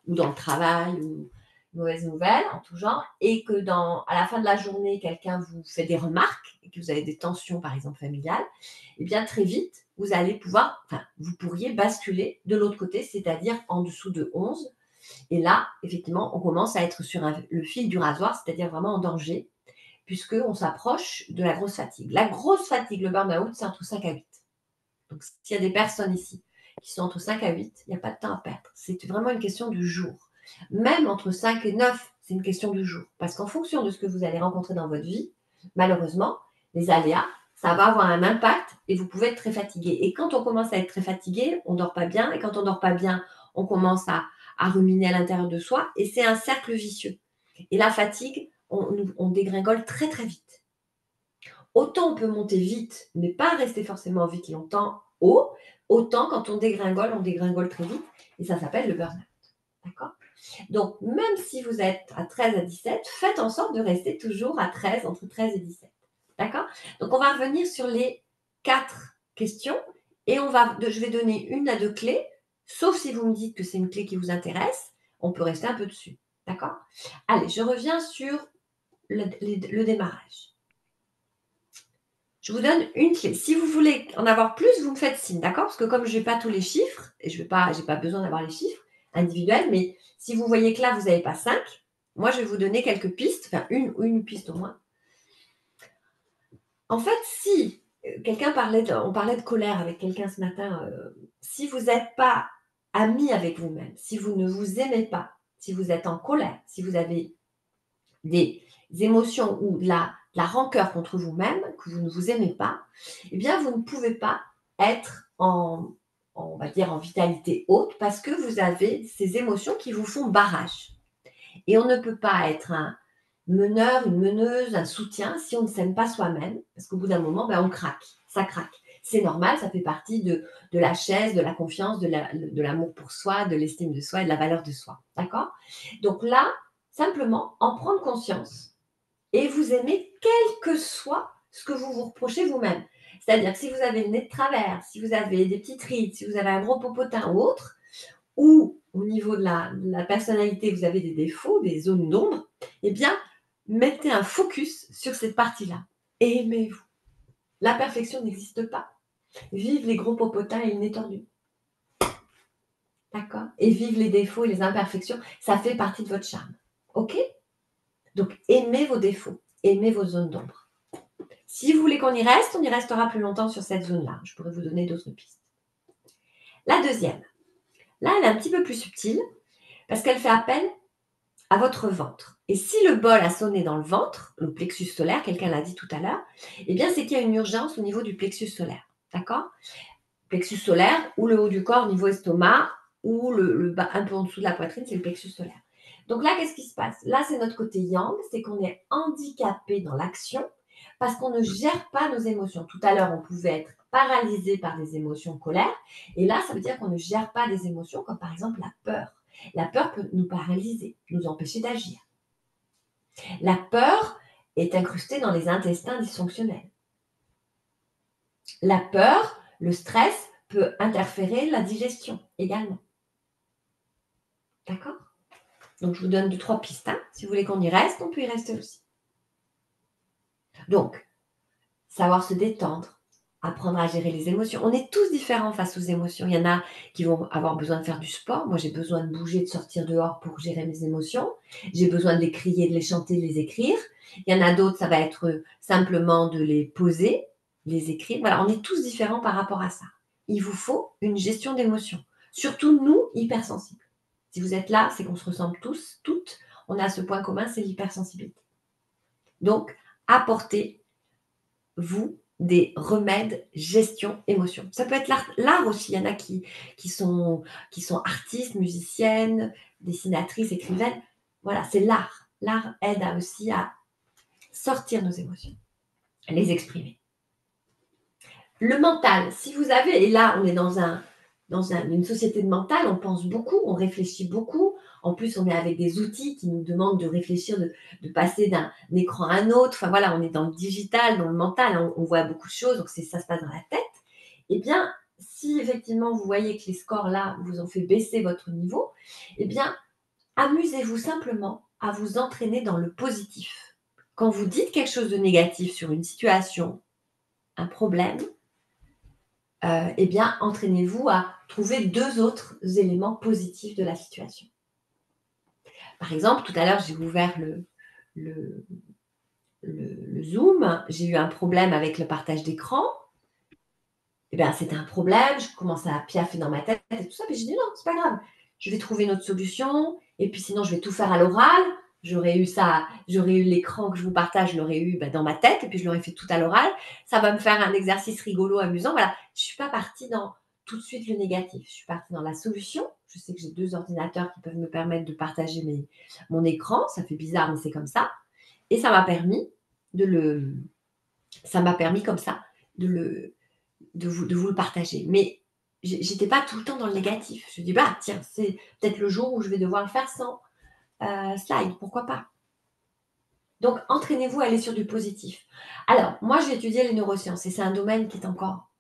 ou dans le travail, ou une mauvaise nouvelle en tout genre, et que à la fin de la journée, quelqu'un vous fait des remarques et que vous avez des tensions, par exemple, familiales, eh bien, très vite, vous pourriez basculer de l'autre côté, c'est-à-dire en dessous de 11. Et là, effectivement, on commence à être sur le fil du rasoir, c'est-à-dire vraiment en danger, puisqu'on s'approche de la grosse fatigue. La grosse fatigue, le burn-out, c'est entre 5 à 8. Donc, s'il y a des personnes ici qui sont entre 5 à 8, il n'y a pas de temps à perdre. C'est vraiment une question de jour. Même entre 5 et 9, c'est une question de jour. Parce qu'en fonction de ce que vous allez rencontrer dans votre vie, malheureusement, les aléas, ça va avoir un impact et vous pouvez être très fatigué. Et quand on commence à être très fatigué, on ne dort pas bien. Et quand on ne dort pas bien, on commence à ruminer à l'intérieur de soi. Et c'est un cercle vicieux. Et la fatigue, on dégringole très très vite. Autant on peut monter vite, mais pas rester forcément vite longtemps haut, autant quand on dégringole très vite. Et ça s'appelle le burn-out. D'accord? Donc, même si vous êtes à 13 à 17, faites en sorte de rester toujours à 13, entre 13 et 17. D'accord? Donc, on va revenir sur les 4 questions et je vais donner 1 à 2 clés, sauf si vous me dites que c'est une clé qui vous intéresse, on peut rester un peu dessus. D'accord? Allez, je reviens sur le démarrage. Je vous donne une clé. Si vous voulez en avoir plus, vous me faites signe, d'accord? Parce que comme je n'ai pas tous les chiffres, et je n'ai pas besoin d'avoir les chiffres individuels, mais si vous voyez que là, vous n'avez pas 5, moi, je vais vous donner quelques pistes, enfin une piste au moins. En fait, si on parlait de colère avec quelqu'un ce matin, si vous n'êtes pas ami avec vous-même, si vous ne vous aimez pas, si vous êtes en colère, si vous avez des émotions ou de la rancœur contre vous-même, que vous ne vous aimez pas, eh bien, vous ne pouvez pas être on va dire, en vitalité haute parce que vous avez ces émotions qui vous font barrage. Et on ne peut pas être un meneur, une meneuse, un soutien si on ne s'aime pas soi-même, parce qu'au bout d'un moment, on craque, ça craque. C'est normal, ça fait partie de la chaise, de la confiance, de l'amour pour soi, de l'estime de soi et de la valeur de soi. D'accord? Donc là, simplement, en prendre conscience et vous aimer quel que soit ce que vous vous reprochez vous-même. C'est-à-dire que si vous avez le nez de travers, si vous avez des petites rides, si vous avez un gros popotin ou autre, ou au niveau de la personnalité, vous avez des défauts, des zones d'ombre, eh bien, mettez un focus sur cette partie-là. Et aimez-vous. La perfection n'existe pas. Vive les gros popotins et le nez tordu. D'accord? Et vive les défauts et les imperfections. Ça fait partie de votre charme. OK? Donc, aimez vos défauts. Aimez vos zones d'ombre. Si vous voulez qu'on y reste, on y restera plus longtemps sur cette zone-là. Je pourrais vous donner d'autres pistes. La deuxième. Là, elle est un petit peu plus subtile parce qu'elle fait appel à votre ventre. Et si le bol a sonné dans le ventre, le plexus solaire, quelqu'un l'a dit tout à l'heure, eh bien, c'est qu'il y a une urgence au niveau du plexus solaire. D'accord? Plexus solaire ou le haut du corps, niveau estomac, ou le bas, un peu en dessous de la poitrine, c'est le plexus solaire. Donc là, qu'est-ce qui se passe? Là, c'est notre côté yang, c'est qu'on est handicapé dans l'action parce qu'on ne gère pas nos émotions. Tout à l'heure, on pouvait être paralysé par des émotions colère, et là, ça veut dire qu'on ne gère pas des émotions comme par exemple la peur. La peur peut nous paralyser, nous empêcher d'agir. La peur est incrustée dans les intestins dysfonctionnels. La peur, le stress peut interférer la digestion également. D'accord? Donc, je vous donne 2-3 pistes. Si vous voulez qu'on y reste, on peut y rester aussi. Donc, savoir se détendre, apprendre à gérer les émotions. On est tous différents face aux émotions. Il y en a qui vont avoir besoin de faire du sport. Moi, j'ai besoin de bouger, de sortir dehors pour gérer mes émotions. J'ai besoin de les crier, de les chanter, de les écrire. Il y en a d'autres, ça va être simplement de les poser, les écrire. Voilà, on est tous différents par rapport à ça. Il vous faut une gestion d'émotions. Surtout nous, hypersensibles. Si vous êtes là, c'est qu'on se ressemble tous, toutes. On a ce point commun, c'est l'hypersensibilité. Donc, apportez-vous des remèdes gestion émotion. Ça peut être l'art aussi. Il y en a qui sont artistes, musiciennes, dessinatrices, écrivaines. Voilà, c'est l'art. L'art aide aussi à sortir nos émotions, à les exprimer. Le mental, si vous avez, et là on est dans une société de mental, on pense beaucoup, on réfléchit beaucoup. En plus, on est avec des outils qui nous demandent de réfléchir, de passer d'un écran à un autre. Enfin voilà, on est dans le digital, dans le mental, on voit beaucoup de choses, donc ça se passe dans la tête. Eh bien, si effectivement vous voyez que les scores là vous ont fait baisser votre niveau, eh bien, amusez-vous simplement à vous entraîner dans le positif. Quand vous dites quelque chose de négatif sur une situation, un problème, eh bien, entraînez-vous à trouver 2 autres éléments positifs de la situation. Par exemple, tout à l'heure, j'ai ouvert le Zoom, j'ai eu un problème avec le partage d'écran. Et bien, c'était un problème. Je commençais à piaffer dans ma tête et tout ça. Puis j'ai dit non, c'est pas grave. Je vais trouver une autre solution. Et puis sinon, je vais tout faire à l'oral. J'aurais eu ça, j'aurais eu l'écran que je vous partage, je l'aurais eu dans ma tête. Et puis je l'aurais fait tout à l'oral. Ça va me faire un exercice rigolo, amusant. Voilà. Je ne suis pas partie dans tout de suite le négatif. Je suis partie dans la solution. Je sais que j'ai 2 ordinateurs qui peuvent me permettre de partager mon écran. Ça fait bizarre, mais c'est comme ça. Et ça m'a permis comme ça de vous le partager. Mais j'étais pas tout le temps dans le négatif. Je dis, bah tiens, c'est peut-être le jour où je vais devoir le faire sans slide, pourquoi pas. Donc, entraînez-vous à aller sur du positif. Alors, moi, j'ai étudié les neurosciences et c'est un domaine qui est encore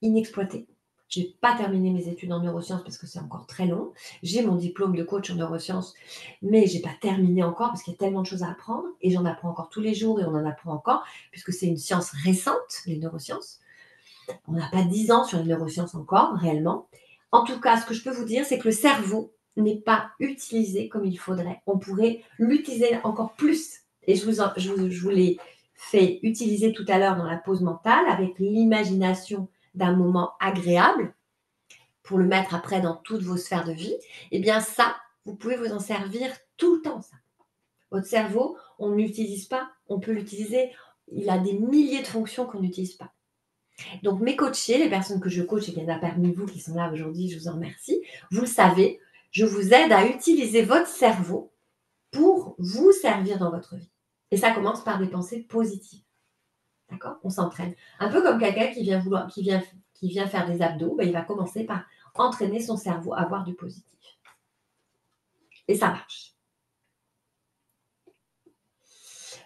inexploité. Je n'ai pas terminé mes études en neurosciences parce que c'est encore très long. J'ai mon diplôme de coach en neurosciences, mais je n'ai pas terminé encore parce qu'il y a tellement de choses à apprendre et j'en apprends encore tous les jours et on en apprend encore puisque c'est une science récente, les neurosciences. On n'a pas 10 ans sur les neurosciences encore, réellement. En tout cas, ce que je peux vous dire, c'est que le cerveau n'est pas utilisé comme il faudrait. On pourrait l'utiliser encore plus. Et je vous l'ai fait utiliser tout à l'heure dans la pause mentale avec l'imagination d'un moment agréable pour le mettre après dans toutes vos sphères de vie. Eh bien ça, vous pouvez vous en servir tout le temps, ça. Votre cerveau, on ne l'utilise pas, on peut l'utiliser. Il a des milliers de fonctions qu'on n'utilise pas. Donc, mes coachés, les personnes que je coach et qu'il y en a parmi vous qui sont là aujourd'hui, je vous en remercie. Vous le savez, je vous aide à utiliser votre cerveau pour vous servir dans votre vie. Et ça commence par des pensées positives. D'accord? On s'entraîne. Un peu comme quelqu'un qui vient faire des abdos, il va commencer par entraîner son cerveau à avoir du positif. Et ça marche.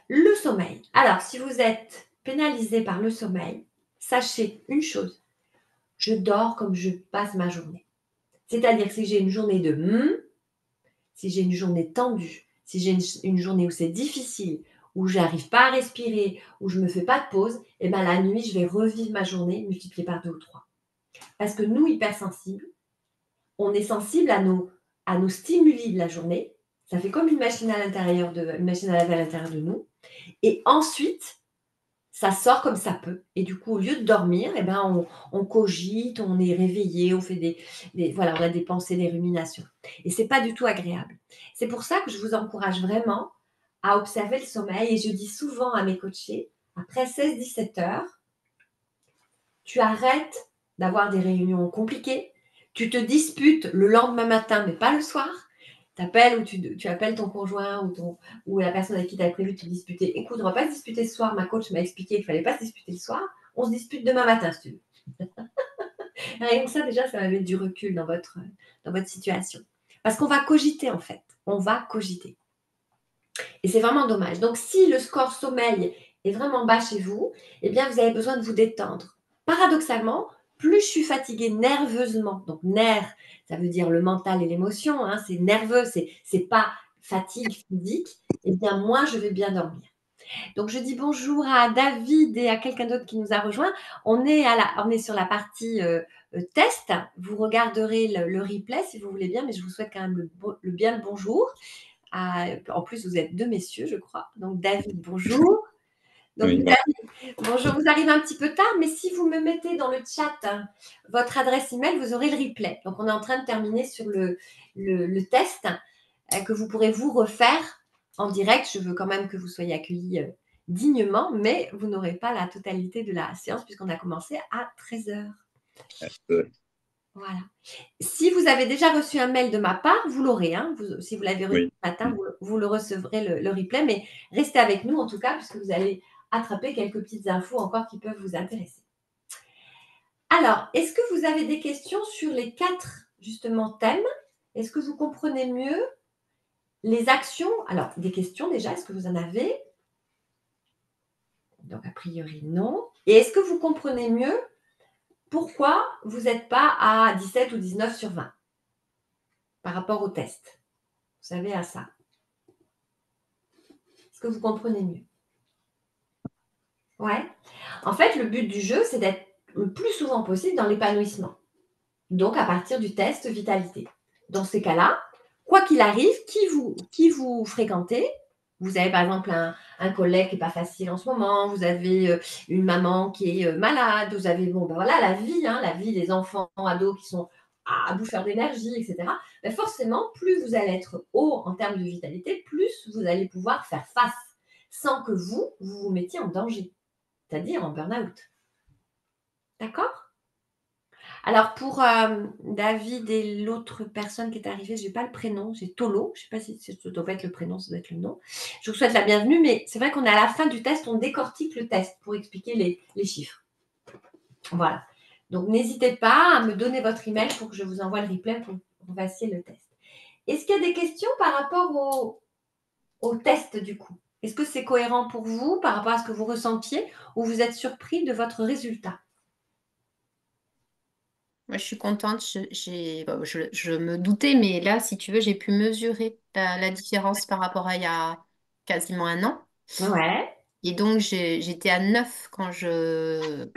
Le sommeil. Alors, si vous êtes pénalisé par le sommeil, sachez une chose. Je dors comme je passe ma journée. C'est-à-dire que si j'ai une journée de si j'ai une journée tendue, si j'ai une journée où c'est difficile, où je n'arrive pas à respirer, où je ne me fais pas de pause, et bien la nuit, je vais revivre ma journée multipliée par 2 ou 3. Parce que nous, hypersensibles, on est sensible à nos stimuli de la journée. Ça fait comme une machine à laver à l'intérieur de nous. Et ensuite, ça sort comme ça peut. Et du coup, au lieu de dormir, on cogite, on est réveillé, on fait on a des pensées, des ruminations. Et c'est pas du tout agréable. C'est pour ça que je vous encourage vraiment à observer le sommeil. Et je dis souvent à mes coachés, après 16-17 heures, tu arrêtes d'avoir des réunions compliquées, tu te disputes le lendemain matin, mais pas le soir. Tu appelles ou tu appelles ton conjoint ou la personne avec qui tu as prévu de te disputer. Écoute, on ne va pas se disputer ce soir. Ma coach m'a expliqué qu'il ne fallait pas se disputer le soir. On se dispute demain matin, si tu veux. Rien que ça, déjà, ça va mettre du recul dans votre situation. Parce qu'on va cogiter, en fait. On va cogiter. Et c'est vraiment dommage. Donc, si le score sommeil est vraiment bas chez vous, eh bien, vous avez besoin de vous détendre. Paradoxalement, plus je suis fatiguée nerveusement, donc nerfs, ça veut dire le mental et l'émotion, c'est nerveux, c'est pas fatigue physique, eh bien, moins je vais bien dormir. Donc, je dis bonjour à David et à quelqu'un d'autre qui nous a rejoint. On est sur la partie test. Vous regarderez le replay si vous voulez bien, mais je vous souhaite quand même bien le bonjour. En plus, vous êtes 2 messieurs, je crois. Donc, David, bonjour. Donc, Oui. Bonjour, vous arrivez un petit peu tard, mais si vous me mettez dans le chat votre adresse email, vous aurez le replay. Donc, on est en train de terminer sur le test que vous pourrez vous refaire en direct. Je veux quand même que vous soyez accueillis dignement, mais vous n'aurez pas la totalité de la séance puisqu'on a commencé à 13h. Voilà. Si vous avez déjà reçu un mail de ma part, vous l'aurez. Si vous l'avez reçu ce matin, vous le recevrez le replay, mais restez avec nous en tout cas, puisque vous allez attraper quelques petites infos encore qui peuvent vous intéresser. Alors, est-ce que vous avez des questions sur les 4 justement thèmes? Est-ce que vous comprenez mieux les actions? Alors, des questions déjà, est-ce que vous en avez? Donc, a priori, non. Et est-ce que vous comprenez mieux pourquoi vous n'êtes pas à 17 ou 19 sur 20 par rapport au test? Vous savez à ça. Est-ce que vous comprenez mieux? Ouais. En fait, le but du jeu, c'est d'être le plus souvent possible dans l'épanouissement. Donc, à partir du test vitalité. Dans ces cas-là, quoi qu'il arrive, qui vous fréquentez, Vous avez par exemple un collègue qui n'est pas facile en ce moment, vous avez une maman qui est malade, vous avez, bon, ben voilà, la vie des enfants, ados qui sont à bouffeur d'énergie, etc. Ben forcément, plus vous allez être haut en termes de vitalité, plus vous allez pouvoir faire face sans que vous vous mettiez en danger, c'est-à-dire en burn-out. D'accord? Alors pour David et l'autre personne qui est arrivée, je n'ai pas le prénom, j'ai Tolo, je ne sais pas si ça doit pas être le prénom, ça doit être le nom. Je vous souhaite la bienvenue, mais c'est vrai qu'on est à la fin du test, on décortique le test pour expliquer les chiffres. Voilà. Donc n'hésitez pas à me donner votre email pour que je vous envoie le replay pour que vous fassiez le test. Est-ce qu'il y a des questions par rapport au test du coup? Est-ce que c'est cohérent pour vous par rapport à ce que vous ressentiez ou vous êtes surpris de votre résultat? Moi, je suis contente. Bon, je me doutais, mais là, si tu veux, j'ai pu mesurer la différence par rapport à il y a quasiment un an. Ouais. Et donc, j'étais à 9 quand je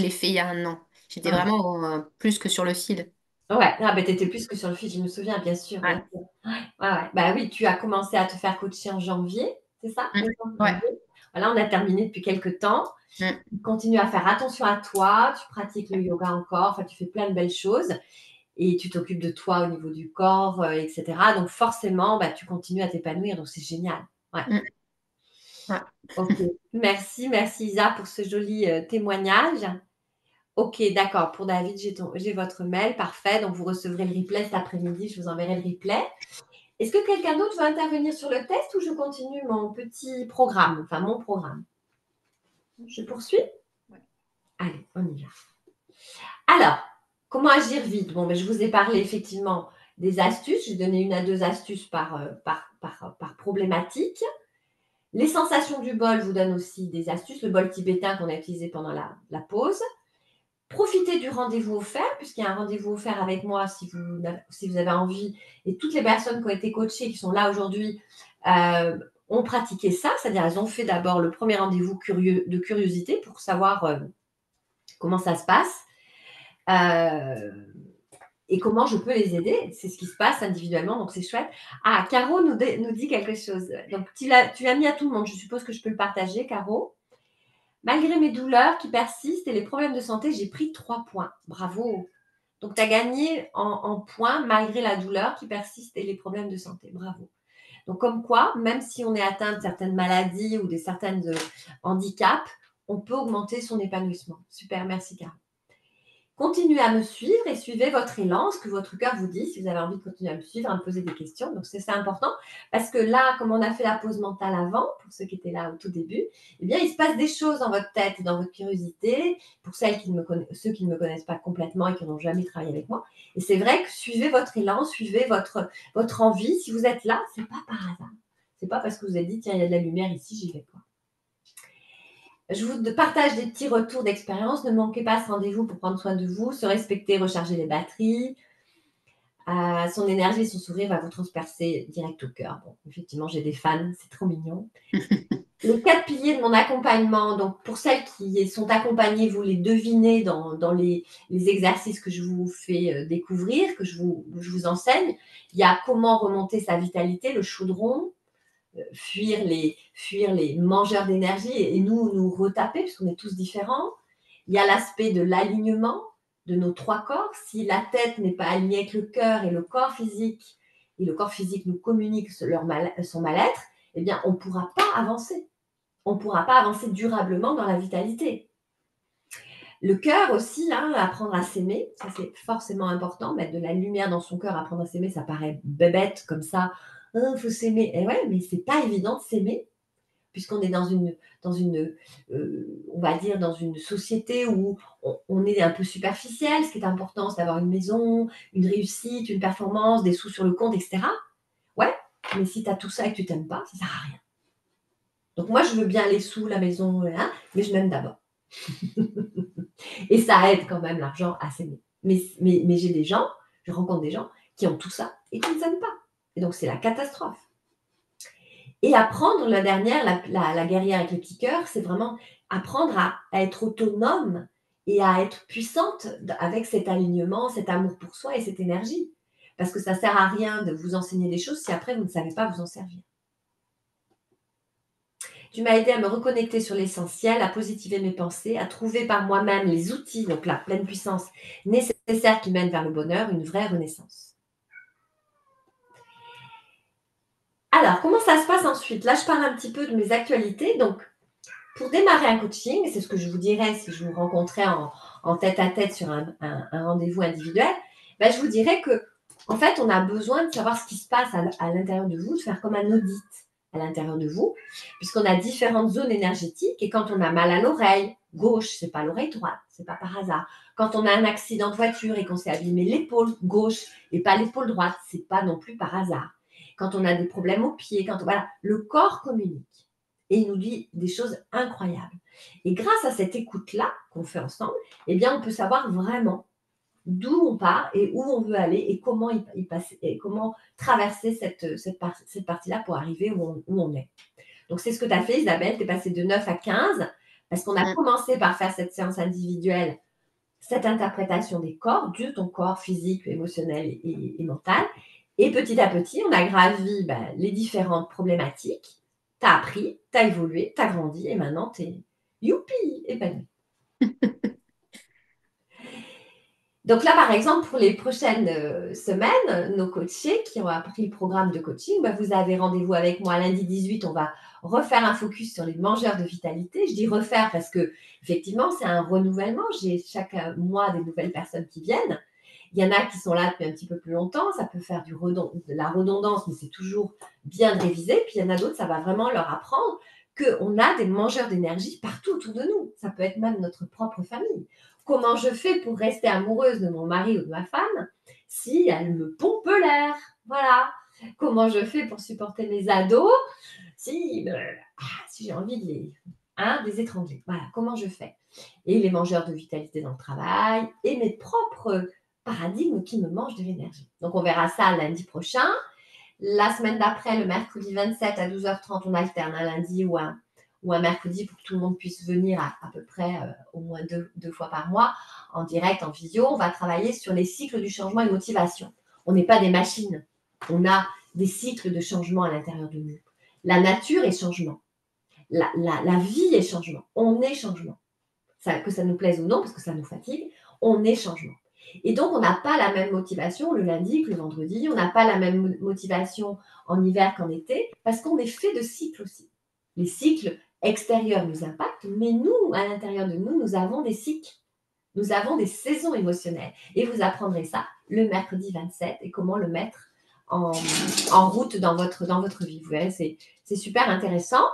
l'ai fait il y a un an. J'étais Ouais. vraiment plus que sur le fil. Ouais, ah bah, tu étais plus que sur le fil, je me souviens, bien sûr, Ouais. bien sûr. Ouais, ouais, ouais. Bah oui, tu as commencé à te faire coacher en janvier, c'est ça? Mm. Décembre, Ouais. janvier. Voilà, on a terminé depuis quelques temps. Mm. Continue à faire attention à toi, tu pratiques le yoga encore, enfin, tu fais plein de belles choses et tu t'occupes de toi au niveau du corps, et cetera. Donc forcément, bah, tu continues à t'épanouir, donc c'est génial. Ouais. Mm. Ouais. OK. Merci, merci Isa pour ce joli, témoignage. OK, d'accord. Pour David, j'ai votre mail, parfait. Donc, vous recevrez le replay cet après-midi. Je vous enverrai le replay. Est-ce que quelqu'un d'autre veut intervenir sur le test ou je continue mon petit programme, enfin mon programme? Je poursuis? Ouais. Allez, on y va. Alors, comment agir vite? Bon, ben, je vous ai parlé effectivement des astuces. J'ai donné 1 à 2 astuces par problématique. Les sensations du bol vous donnent aussi des astuces. Le bol tibétain qu'on a utilisé pendant la pause. Profitez du rendez-vous offert, puisqu'il y a un rendez-vous offert avec moi si vous avez envie. Et toutes les personnes qui ont été coachées, qui sont là aujourd'hui, ont pratiqué ça. C'est-à-dire, elles ont fait d'abord le premier rendez-vous de curiosité pour savoir comment ça se passe et comment je peux les aider. C'est ce qui se passe individuellement, donc c'est chouette. Ah, Caro nous dit quelque chose. Donc, tu l'as mis à tout le monde. Je suppose que je peux le partager, Caro. Malgré mes douleurs qui persistent et les problèmes de santé, j'ai pris 3 points. Bravo. Donc, tu as gagné en points malgré la douleur qui persiste et les problèmes de santé. Bravo. Donc, comme quoi, même si on est atteint de certaines maladies ou de certains handicaps, on peut augmenter son épanouissement. Super, merci Caro. Continuez à me suivre et suivez votre élan, ce que votre cœur vous dit, si vous avez envie de continuer à me suivre, à me poser des questions. Donc, c'est ça important. Parce que là, comme on a fait la pause mentale avant, pour ceux qui étaient là au tout début, eh bien, il se passe des choses dans votre tête et dans votre curiosité, pour ceux qui ne me connaissent pas complètement et qui n'ont jamais travaillé avec moi. Et c'est vrai que suivez votre élan, suivez votre envie. Si vous êtes là, c'est pas par hasard. C'est pas parce que vous vous êtes dit, tiens, il y a de la lumière ici, j'y vais, quoi. Je vous partage des petits retours d'expérience. Ne manquez pas ce rendez-vous pour prendre soin de vous, se respecter, recharger les batteries. Son énergie et son sourire va vous transpercer direct au cœur. Bon, effectivement, j'ai des fans, c'est trop mignon. Les 4 piliers de mon accompagnement, donc pour celles qui sont accompagnées, vous les devinez dans les exercices que je vous fais découvrir, que je vous enseigne. Il y a comment remonter sa vitalité, le chaudron, fuir les mangeurs d'énergie et nous retaper, puisqu'on est tous différents. Il y a l'aspect de l'alignement de nos 3 corps. Si la tête n'est pas alignée avec le cœur et le corps physique nous communique son mal-être, eh bien, on ne pourra pas avancer. On ne pourra pas avancer durablement dans la vitalité. Le cœur aussi, là, apprendre à s'aimer, ça c'est forcément important. Mettre de la lumière dans son cœur, apprendre à s'aimer, ça paraît bébête comme ça. Il faut s'aimer. Et ouais, mais c'est pas évident de s'aimer, puisqu'on est on va dire, dans une société où on est un peu superficiel. Ce qui est important, c'est d'avoir une maison, une réussite, une performance, des sous sur le compte, etc. Ouais, mais si tu as tout ça et que tu t'aimes pas, ça sert à rien. Donc moi, je veux bien les sous, la maison, hein, mais je m'aime d'abord. Et ça aide quand même l'argent à s'aimer. Mais j'ai des gens, je rencontre des gens qui ont tout ça et qui ne s'aiment pas. Et donc, c'est la catastrophe. Et apprendre, la dernière, la guerrière avec les petits cœurs, c'est vraiment apprendre à être autonome et à être puissante avec cet alignement, cet amour pour soi et cette énergie. Parce que ça ne sert à rien de vous enseigner des choses si après vous ne savez pas vous en servir. Tu m'as aidé à me reconnecter sur l'essentiel, à positiver mes pensées, à trouver par moi-même les outils, donc la pleine puissance nécessaire qui mènent vers le bonheur, une vraie renaissance. Alors, comment ça se passe ensuite? Là, je parle un petit peu de mes actualités. Donc, pour démarrer un coaching, c'est ce que je vous dirais si je vous rencontrais en tête-à-tête sur un rendez-vous individuel, ben, je vous dirais que, en fait, on a besoin de savoir ce qui se passe à l'intérieur de vous, de faire comme un audit à l'intérieur de vous, puisqu'on a différentes zones énergétiques et quand on a mal à l'oreille gauche, c'est pas l'oreille droite, c'est pas par hasard. Quand on a un accident de voiture et qu'on s'est abîmé l'épaule gauche et pas l'épaule droite, c'est pas non plus par hasard. Quand on a des problèmes aux pieds, voilà, le corps communique et il nous dit des choses incroyables. Et grâce à cette écoute-là qu'on fait ensemble, eh bien, on peut savoir vraiment d'où on part et où on veut aller et comment y passer et comment traverser cette partie-là pour arriver où on est. Donc, c'est ce que tu as fait, Isabelle. Tu es passée de 9 à 15 parce qu'on a commencé par faire cette séance individuelle, cette interprétation des corps, de ton corps physique, émotionnel et mental. Et petit à petit, on a gravi les différentes problématiques. Tu as appris, tu as évolué, tu as grandi et maintenant, tu es youpi, épanoui. Donc là, par exemple, pour les prochaines semaines, nos coachés qui ont appris le programme de coaching, vous avez rendez-vous avec moi lundi 18. On va refaire un focus sur les mangeurs de vitalité. Je dis refaire parce que effectivement, c'est un renouvellement. J'ai chaque mois des nouvelles personnes qui viennent. Il y en a qui sont là depuis un petit peu plus longtemps. Ça peut faire de la redondance, mais c'est toujours bien de réviser. Puis il y en a d'autres, ça va vraiment leur apprendre qu'on a des mangeurs d'énergie partout autour de nous. Ça peut être même notre propre famille. Comment je fais pour rester amoureuse de mon mari ou de ma femme si elle me pompe l'air? Voilà. Comment je fais pour supporter mes ados si j'ai envie de les étrangler? Voilà, comment je fais? Et les mangeurs de vitalité dans le travail et mes propres paradigmes qui me mangent de l'énergie. Donc, on verra ça lundi prochain. La semaine d'après, le mercredi 27 à 12h30, on alterne un lundi ou un mercredi pour que tout le monde puisse venir à peu près au moins deux fois par mois en direct, en visio. On va travailler sur les cycles du changement et motivation. On n'est pas des machines. On a des cycles de changement à l'intérieur de nous. La nature est changement. La vie est changement. On est changement. Que ça nous plaise ou non, parce que ça nous fatigue, on est changement. Et donc, on n'a pas la même motivation le lundi que le vendredi. On n'a pas la même motivation en hiver qu'en été, parce qu'on est fait de cycles aussi. Les cycles extérieurs nous impactent, mais nous, à l'intérieur de nous, nous avons des cycles. Nous avons des saisons émotionnelles. Et vous apprendrez ça le mercredi 27 et comment le mettre en route dans votre vie. Vous verrez, c'est super intéressant.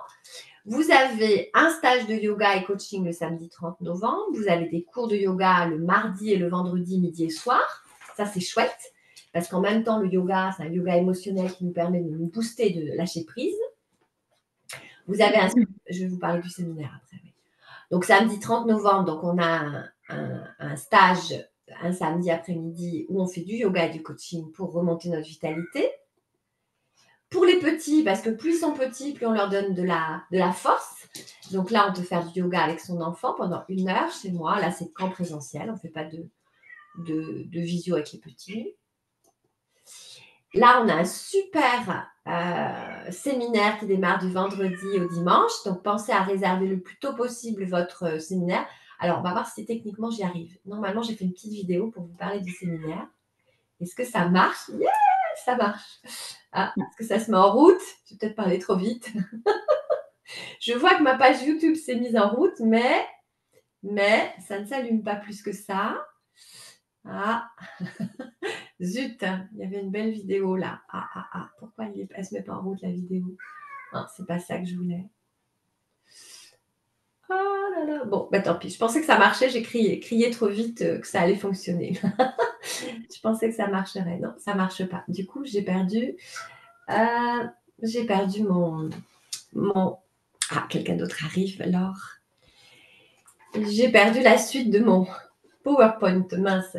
Vous avez un stage de yoga et coaching le samedi 30 novembre. Vous avez des cours de yoga le mardi et le vendredi midi et soir. Ça, c'est chouette parce qu'en même temps, le yoga, c'est un yoga émotionnel qui nous permet de nous booster, de lâcher prise. Vous avez je vais vous parler du séminaire après. Oui. Donc, samedi 30 novembre, donc on a un stage un samedi après-midi où on fait du yoga et du coaching pour remonter notre vitalité. Pour les petits, parce que plus ils sont petits, plus on leur donne de la force. Donc là, on peut faire du yoga avec son enfant pendant 1 heure chez moi. Là, c'est qu'en présentiel. On ne fait pas de visio avec les petits. Là, on a un super séminaire qui démarre du vendredi au dimanche. Donc, pensez à réserver le plus tôt possible votre séminaire. Alors, on va voir si techniquement j'y arrive. Normalement, j'ai fait une petite vidéo pour vous parler du séminaire. Est-ce que ça marche? Yeah, ça marche. Ah, est-ce que ça se met en route? Je vais peut-être parler trop vite. Je vois que ma page YouTube s'est mise en route, mais ça ne s'allume pas plus que ça. Ah, zut, il y avait une belle vidéo là. Pourquoi elle ne se met pas en route la vidéo? Non, c'est pas ça que je voulais. Oh là là. Bon, tant pis. Je pensais que ça marchait. J'ai crié trop vite que ça allait fonctionner. Je pensais que ça marcherait. Non, ça marche pas. Du coup, j'ai perdu mon... Ah, quelqu'un d'autre arrive alors. J'ai perdu la suite de mon PowerPoint, mince.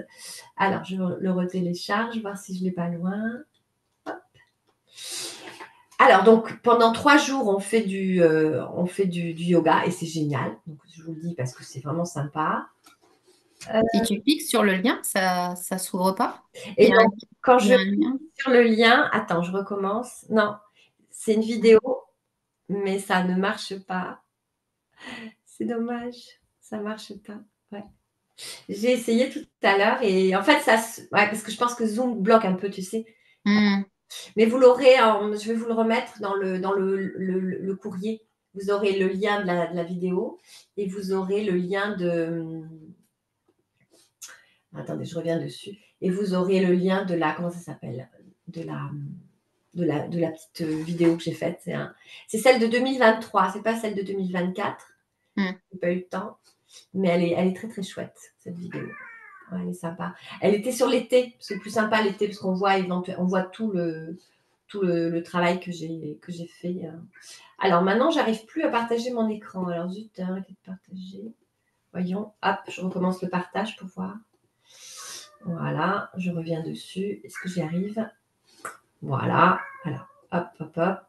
Alors, je le retélécharge, voir si je ne l'ai pas loin. Hop. Alors, donc, pendant 3 jours, on fait du yoga et c'est génial. Donc, je vous le dis parce que c'est vraiment sympa. Si tu cliques sur le lien, ça ne s'ouvre pas. Et donc, quand je clique sur le lien, attends, je recommence. Non, c'est une vidéo, mais ça ne marche pas. C'est dommage, ça marche pas. Ouais. J'ai essayé tout à l'heure et en fait, ouais, parce que je pense que Zoom bloque un peu, tu sais. Hmm. Mais vous l'aurez, je vais vous le remettre dans le courrier. Vous aurez le lien de la vidéo et vous aurez le lien de. Attendez, je reviens dessus. Et vous aurez le lien de la. Comment ça s'appelle de la petite vidéo que j'ai faite. C'est celle de 2023, c'est pas celle de 2024. J'ai pas eu le temps. Mais elle est très très chouette, cette vidéo. Ouais, elle est sympa. Elle était sur l'été, c'est plus sympa l'été parce qu'on voit, on voit tout le travail que j'ai fait. Alors maintenant, j'arrive plus à partager mon écran. Alors zut, arrêtez de partager. Voyons, hop, je recommence le partage pour voir. Voilà, je reviens dessus. Est-ce que j'y arrive? Voilà, voilà. Hop, hop, hop.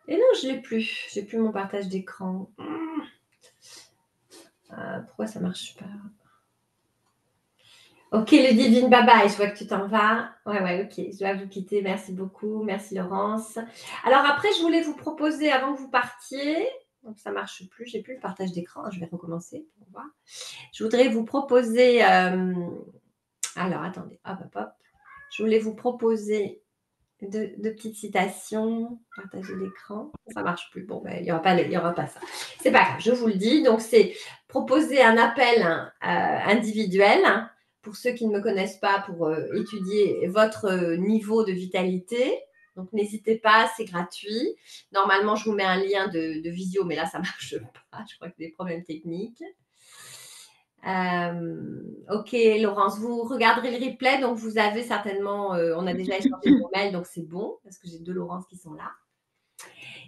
Et non, je l'ai plus. J'ai plus mon partage d'écran. Pourquoi ça marche pas? Ok, Ludivine, bye bye. Je vois que tu t'en vas. Ouais, ok. Je dois vous quitter. Merci beaucoup. Merci, Laurence. Alors, après, je voulais vous proposer, avant que vous partiez, donc ça marche plus, j'ai plus le partage d'écran. Je vais recommencer pour voir. Je voudrais vous proposer. Alors, attendez. Hop, hop, hop. Je voulais vous proposer deux petites citations. Partager l'écran. Ça marche plus. Bon, ben, il n'y aura pas ça. C'est pas grave, je vous le dis. Donc, c'est proposer un appel individuel pour ceux qui ne me connaissent pas, pour étudier votre niveau de vitalité. Donc, n'hésitez pas, c'est gratuit. Normalement, je vous mets un lien de visio, mais là, ça ne marche pas. Je crois qu'il y a des problèmes techniques. Ok, Laurence, vous regarderez le replay, donc vous avez certainement, on a déjà échangé vos mails, donc c'est bon, parce que j'ai deux Laurence qui sont là.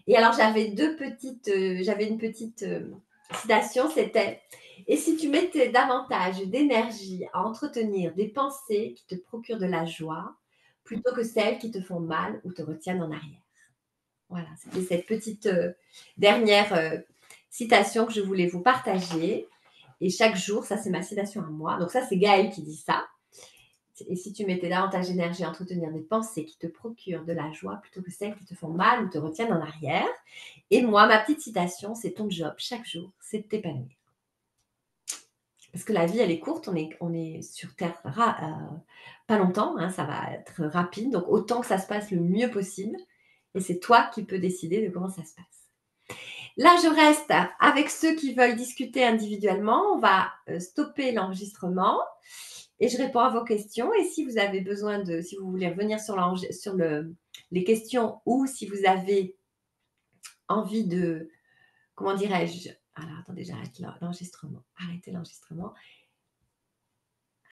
Et alors, j'avais une petite citation, c'était « Et si tu mettais davantage d'énergie à entretenir des pensées qui te procurent de la joie, plutôt que celles qui te font mal ou te retiennent en arrière ?» Voilà, c'était cette petite dernière citation que je voulais vous partager. Et chaque jour, ça c'est ma citation à moi. Donc ça, c'est Gaëlle qui dit ça. Et si tu mettais davantage d'énergie à entretenir des pensées qui te procurent de la joie plutôt que celles qui te font mal ou te retiennent en arrière. Et moi, ma petite citation, c'est ton job chaque jour, c'est de t'épanouir. Parce que la vie, elle est courte, on est sur Terre pas longtemps, hein, ça va être rapide. Donc autant que ça se passe le mieux possible. Et c'est toi qui peux décider de comment ça se passe. Là, je reste avec ceux qui veulent discuter individuellement. On va stopper l'enregistrement et je réponds à vos questions. Et si vous avez besoin si vous voulez revenir sur les questions ou si vous avez envie de, comment dirais-je, alors attendez, j'arrête l'enregistrement. Arrêtez l'enregistrement.